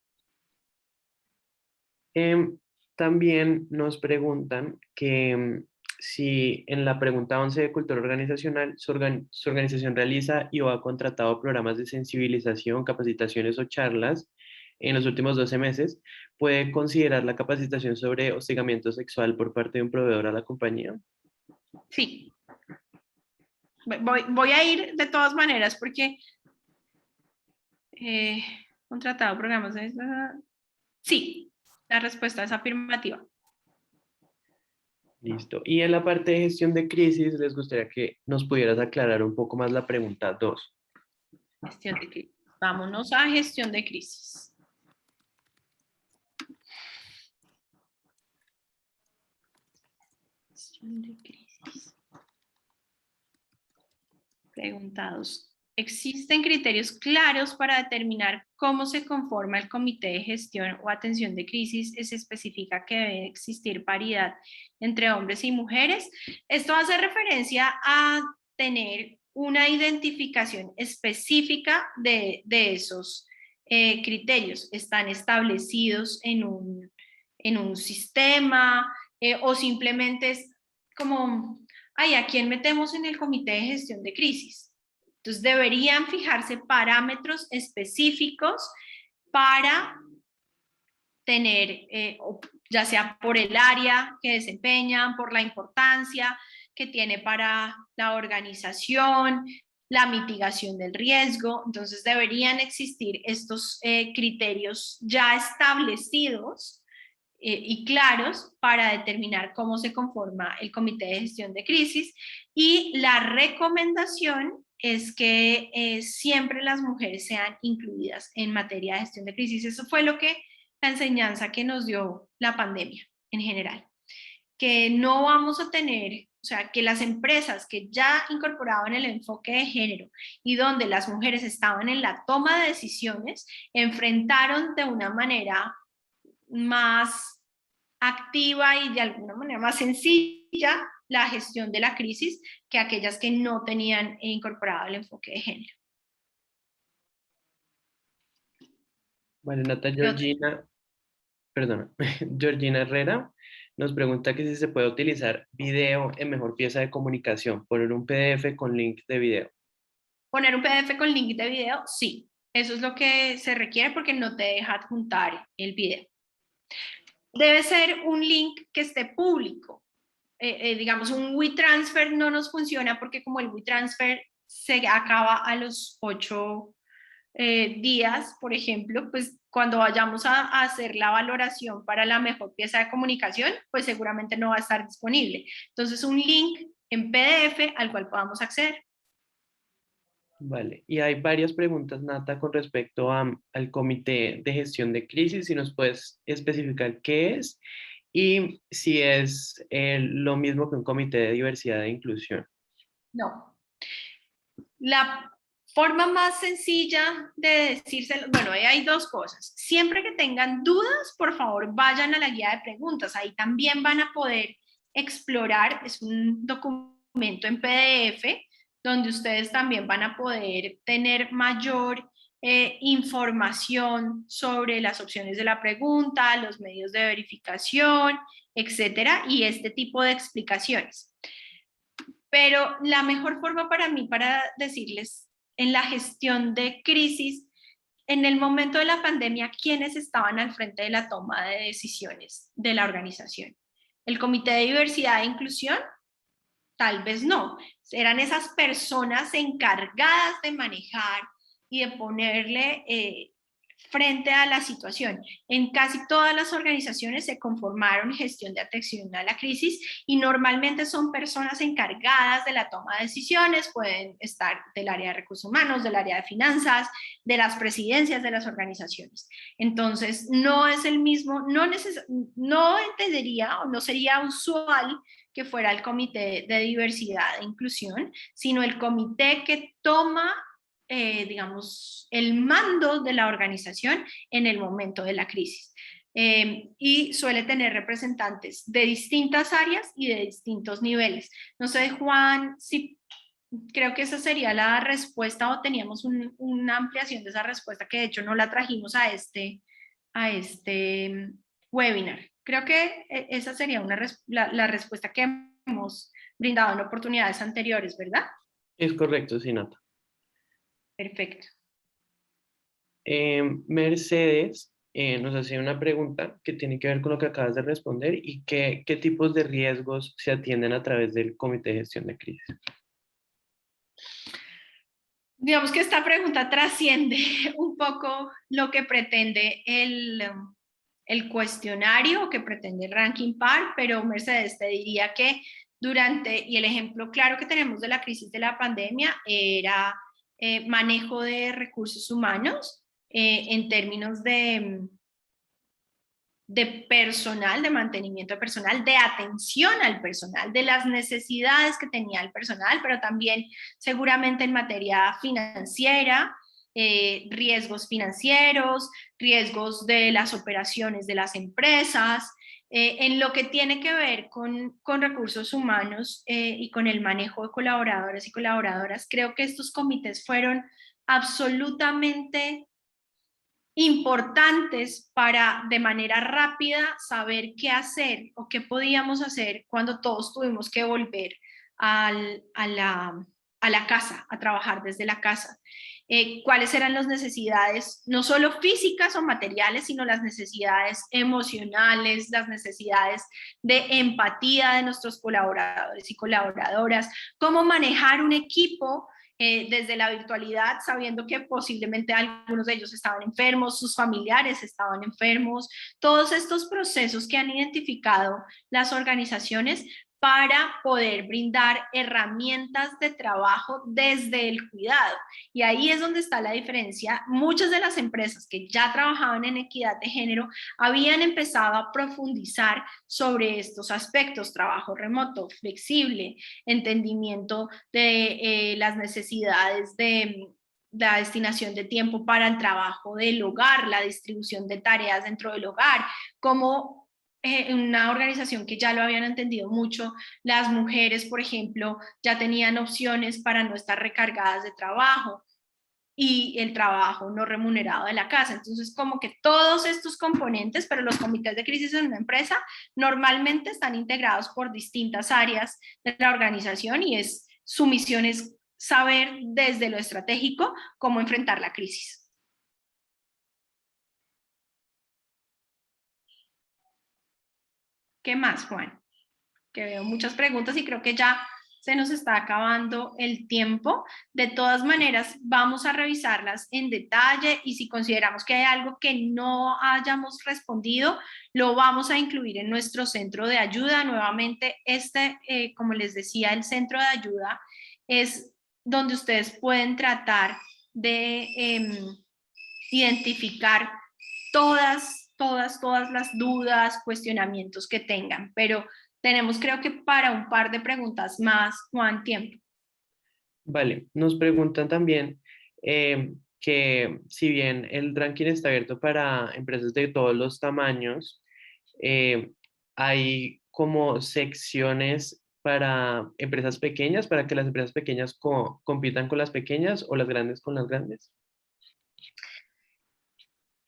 También nos preguntan que si en la pregunta 11 de cultura organizacional, su organización realiza y o ha contratado programas de sensibilización, capacitaciones o charlas en los últimos 12 meses, ¿puede considerar la capacitación sobre hostigamiento sexual por parte de un proveedor a la compañía? Sí. Voy a ir de todas maneras porque contratado programas de... Sí. La respuesta es afirmativa. Listo. Y en la parte de gestión de crisis, les gustaría que nos pudieras aclarar un poco más la pregunta 2. Gestión de crisis. Vámonos a gestión de crisis. Gestión de crisis. Preguntados. ¿Existen criterios claros para determinar cómo se conforma el comité de gestión o atención de crisis? ¿Se especifica que debe existir paridad entre hombres y mujeres? Esto hace referencia a tener una identificación específica de esos criterios. ¿Están establecidos en un sistema o simplemente es como, ay, ¿a quién metemos en el comité de gestión de crisis? Entonces deberían fijarse parámetros específicos para tener, ya sea por el área que desempeñan, por la importancia que tiene para la organización, la mitigación del riesgo. Entonces deberían existir estos criterios ya establecidos y claros para determinar cómo se conforma el comité de gestión de crisis, y la recomendación es que siempre las mujeres sean incluidas en materia de gestión de crisis. Eso fue la enseñanza que nos dio la pandemia en general, que no vamos a tener, o sea, que las empresas que ya incorporaban el enfoque de género y donde las mujeres estaban en la toma de decisiones, enfrentaron de una manera más activa y de alguna manera más sencilla la gestión de la crisis que aquellas que no tenían incorporado el enfoque de género. Vale, Nata Georgina, perdona, Georgina Herrera nos pregunta que si se puede utilizar video en mejor pieza de comunicación, poner un PDF con link de video. Poner un PDF con link de video, sí. Eso es lo que se requiere porque no te deja adjuntar el video. Debe ser un link que esté público. Digamos, un WeTransfer no nos funciona porque como el WeTransfer se acaba a los 8 días, por ejemplo, pues cuando vayamos a hacer la valoración para la mejor pieza de comunicación, pues seguramente no va a estar disponible. Entonces, un link en PDF al cual podamos acceder. Vale, y hay varias preguntas, Nata, con respecto al comité de gestión de crisis, si nos puedes especificar qué es y si es lo mismo que un comité de diversidad e inclusión. No. La forma más sencilla de decírselo, bueno, hay dos cosas. Siempre que tengan dudas, por favor, vayan a la guía de preguntas. Ahí también van a poder explorar, es un documento en PDF, donde ustedes también van a poder tener mayor información sobre las opciones de la pregunta, los medios de verificación, etcétera, y este tipo de explicaciones. Pero la mejor forma para mí para decirles en la gestión de crisis, en el momento de la pandemia, ¿quiénes estaban al frente de la toma de decisiones de la organización? ¿El Comité de Diversidad e Inclusión? Tal vez no. Eran esas personas encargadas de manejar y de ponerle frente a la situación. En casi todas las organizaciones se conformaron gestión de atención a la crisis y normalmente son personas encargadas de la toma de decisiones, pueden estar del área de recursos humanos, del área de finanzas, de las presidencias de las organizaciones. Entonces, no es el mismo, no entendería o no sería usual que fuera el comité de diversidad e inclusión, sino el comité que toma digamos, el mando de la organización en el momento de la crisis. Y suele tener representantes de distintas áreas y de distintos niveles. No sé, Juan, si creo que esa sería la respuesta o teníamos una ampliación de esa respuesta que de hecho no la trajimos a este webinar. Creo que esa sería la respuesta que hemos brindado en oportunidades anteriores, ¿verdad? Es correcto, sí, Nata. Perfecto. Mercedes nos hacía una pregunta que tiene que ver con lo que acabas de responder y qué tipos de riesgos se atienden a través del Comité de Gestión de Crisis. Digamos que esta pregunta trasciende un poco lo que pretende el cuestionario que pretende el ranking PAR, pero Mercedes te diría que y el ejemplo claro que tenemos de la crisis de la pandemia era manejo de recursos humanos en términos de personal, de mantenimiento de personal, de atención al personal, de las necesidades que tenía el personal, pero también seguramente en materia financiera, riesgos financieros, riesgos de las operaciones de las empresas, en lo que tiene que ver con recursos humanos y con el manejo de colaboradores y colaboradoras. Creo que estos comités fueron absolutamente importantes para de manera rápida saber qué hacer o qué podíamos hacer cuando todos tuvimos que volver a la casa, a trabajar desde la casa. Cuáles eran las necesidades, no solo físicas o materiales, sino las necesidades emocionales, las necesidades de empatía de nuestros colaboradores y colaboradoras, cómo manejar un equipo desde la virtualidad, sabiendo que posiblemente algunos de ellos estaban enfermos, sus familiares estaban enfermos, todos estos procesos que han identificado las organizaciones para poder brindar herramientas de trabajo desde el cuidado. Y ahí es donde está la diferencia. Muchas de las empresas que ya trabajaban en equidad de género habían empezado a profundizar sobre estos aspectos: trabajo remoto, flexible, entendimiento de las necesidades de la destinación de tiempo para el trabajo del hogar, la distribución de tareas dentro del hogar, como una organización que ya lo habían entendido mucho, las mujeres, por ejemplo, ya tenían opciones para no estar recargadas de trabajo y el trabajo no remunerado de la casa. Entonces, como que todos estos componentes, pero los comités de crisis en una empresa normalmente están integrados por distintas áreas de la organización y su misión es saber desde lo estratégico cómo enfrentar la crisis. ¿Qué más, Juan? Que veo muchas preguntas y creo que ya se nos está acabando el tiempo. De todas maneras, vamos a revisarlas en detalle y si consideramos que hay algo que no hayamos respondido, lo vamos a incluir en nuestro centro de ayuda. Nuevamente, como les decía, el centro de ayuda es donde ustedes pueden tratar de identificar todas las dudas, cuestionamientos que tengan, pero tenemos creo que para un par de preguntas más, Juan, tiempo. Vale, nos preguntan también que si bien el ranking está abierto para empresas de todos los tamaños, eh, hay como secciones para empresas pequeñas, para que las empresas pequeñas compitan con las pequeñas o las grandes con las grandes.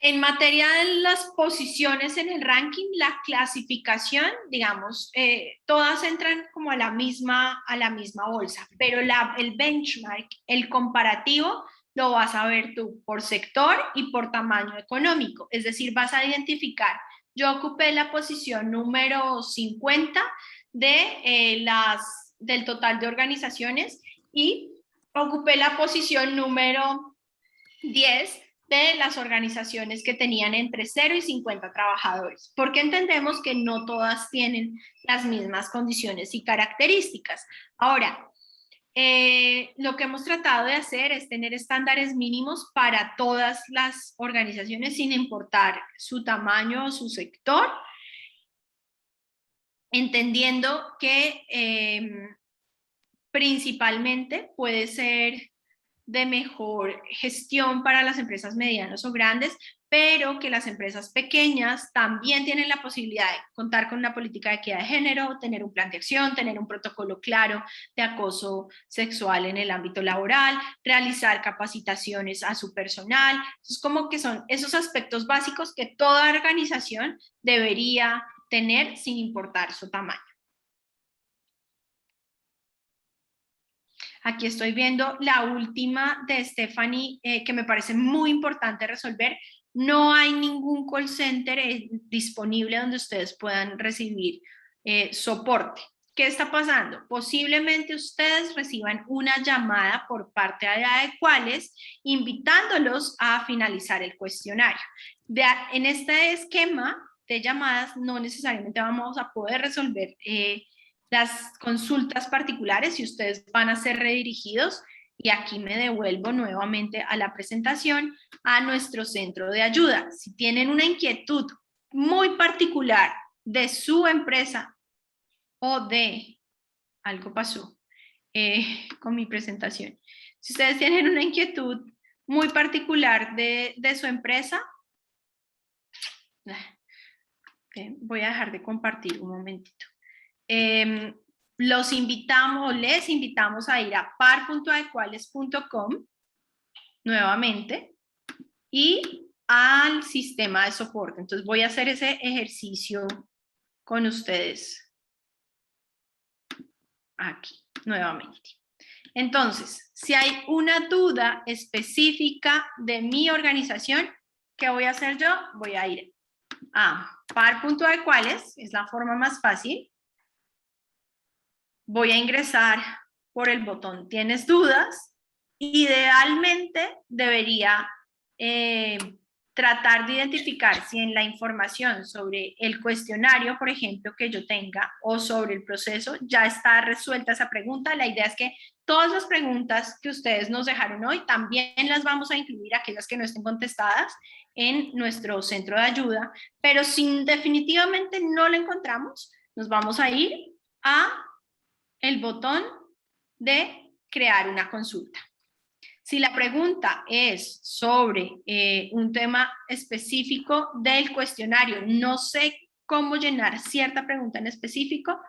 En materia de las posiciones en el ranking, la clasificación, digamos, todas entran como a la misma bolsa, pero el benchmark, el comparativo, lo vas a ver tú por sector y por tamaño económico. Es decir, vas a identificar, yo ocupé la posición número 50 del total de organizaciones y ocupé la posición número 10 de las organizaciones que tenían entre 0 y 50 trabajadores, porque entendemos que no todas tienen las mismas condiciones y características. Ahora, lo que hemos tratado de hacer es tener estándares mínimos para todas las organizaciones sin importar su tamaño o su sector, entendiendo que principalmente puede ser de mejor gestión para las empresas medianas o grandes, pero que las empresas pequeñas también tienen la posibilidad de contar con una política de equidad de género, tener un plan de acción, tener un protocolo claro de acoso sexual en el ámbito laboral, realizar capacitaciones a su personal. Es como que son esos aspectos básicos que toda organización debería tener sin importar su tamaño. Aquí estoy viendo la última de Stephanie, que me parece muy importante resolver. No hay ningún call center disponible donde ustedes puedan recibir soporte. ¿Qué está pasando? Posiblemente ustedes reciban una llamada por parte de Adecuales invitándolos a finalizar el cuestionario. En este esquema de llamadas, no necesariamente vamos a poder resolver las consultas particulares si ustedes van a ser redirigidos. Y aquí me devuelvo nuevamente a la presentación, a nuestro centro de ayuda. Si tienen una inquietud muy particular de su empresa o de algo pasó con mi presentación. Si ustedes tienen una inquietud muy particular de su empresa, voy a dejar de compartir un momentito. Los invitamos, les invitamos a ir a par.adecuales.com nuevamente y al sistema de soporte. Entonces voy a hacer ese ejercicio con ustedes aquí nuevamente. Entonces, si hay una duda específica de mi organización, ¿qué voy a hacer yo? Voy a ir a par.adecuales, es la forma más fácil. Voy a ingresar por el botón ¿tienes dudas? Idealmente debería tratar de identificar si en la información sobre el cuestionario, por ejemplo, que yo tenga o sobre el proceso ya está resuelta esa pregunta. La idea es que todas las preguntas que ustedes nos dejaron hoy también las vamos a incluir, aquellas que no estén contestadas, en nuestro centro de ayuda, pero si definitivamente no lo encontramos, nos vamos a ir a el botón de crear una consulta. Si la pregunta es sobre un tema específico del cuestionario, no sé cómo llenar cierta pregunta en específico,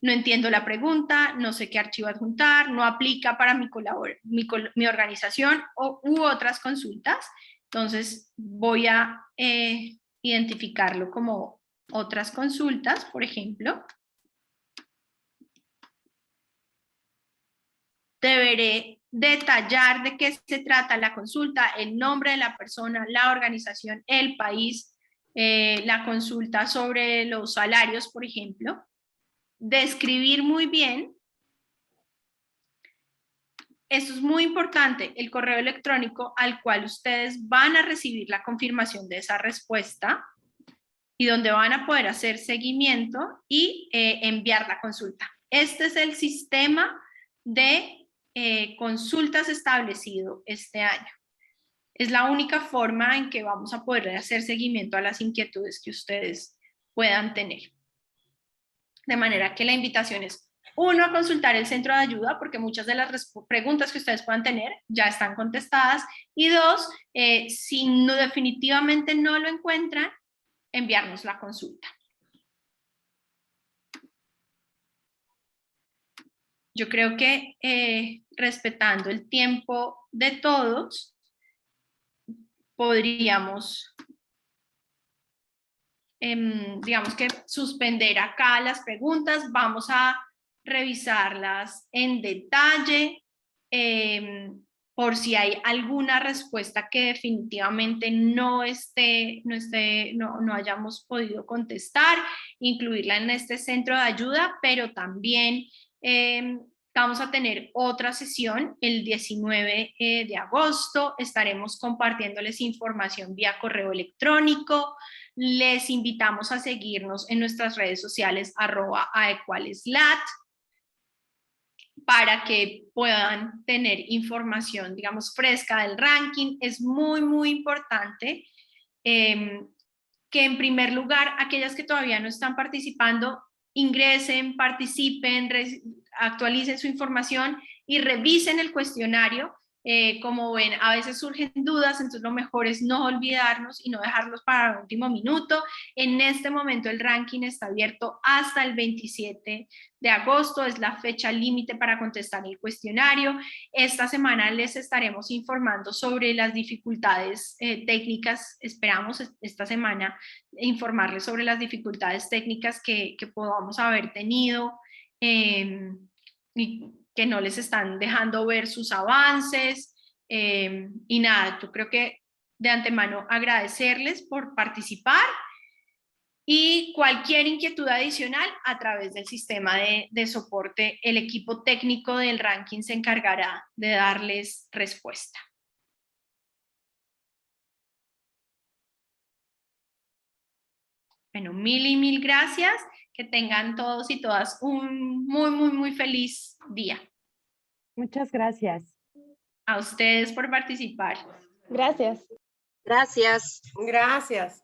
no entiendo la pregunta, no sé qué archivo adjuntar, no aplica para mi organización u otras consultas, entonces voy a identificarlo como otras consultas, por ejemplo. Deberé detallar de qué se trata la consulta, el nombre de la persona, la organización, el país, la consulta sobre los salarios, por ejemplo. Describir muy bien. Esto es muy importante, el correo electrónico al cual ustedes van a recibir la confirmación de esa respuesta y donde van a poder hacer seguimiento y enviar la consulta. Este es el sistema de consultas establecido este año. Es la única forma en que vamos a poder hacer seguimiento a las inquietudes que ustedes puedan tener. De manera que la invitación es, uno, a consultar el centro de ayuda, porque muchas de las preguntas que ustedes puedan tener ya están contestadas. Y dos, si no, definitivamente no lo encuentran, enviarnos la consulta. Yo creo que respetando el tiempo de todos, podríamos, digamos que suspender acá las preguntas, vamos a revisarlas en detalle, por si hay alguna respuesta que definitivamente no hayamos podido contestar, incluirla en este centro de ayuda, pero también vamos a tener otra sesión el 19 de agosto, estaremos compartiéndoles información vía correo electrónico, les invitamos a seguirnos en nuestras redes sociales @adecualeslat para que puedan tener información, digamos, fresca del ranking. Es muy, muy importante que en primer lugar, aquellas que todavía no están participando, ingresen, participen, actualicen su información y revisen el cuestionario. Como ven, a veces surgen dudas, entonces lo mejor es no olvidarnos y no dejarlos para el último minuto. En este momento el ranking está abierto hasta el 27 de agosto, es la fecha límite para contestar el cuestionario. Esta semana les estaremos informando sobre las dificultades técnicas. Esperamos esta semana informarles sobre las dificultades técnicas que podamos haber tenido y que no les están dejando ver sus avances. Y nada, yo creo que de antemano agradecerles por participar y cualquier inquietud adicional a través del sistema de soporte, el equipo técnico del ranking se encargará de darles respuesta. Bueno, mil y mil gracias. Que tengan todos y todas un muy, muy, muy feliz día. Muchas gracias. A ustedes por participar. Gracias. Gracias. Gracias.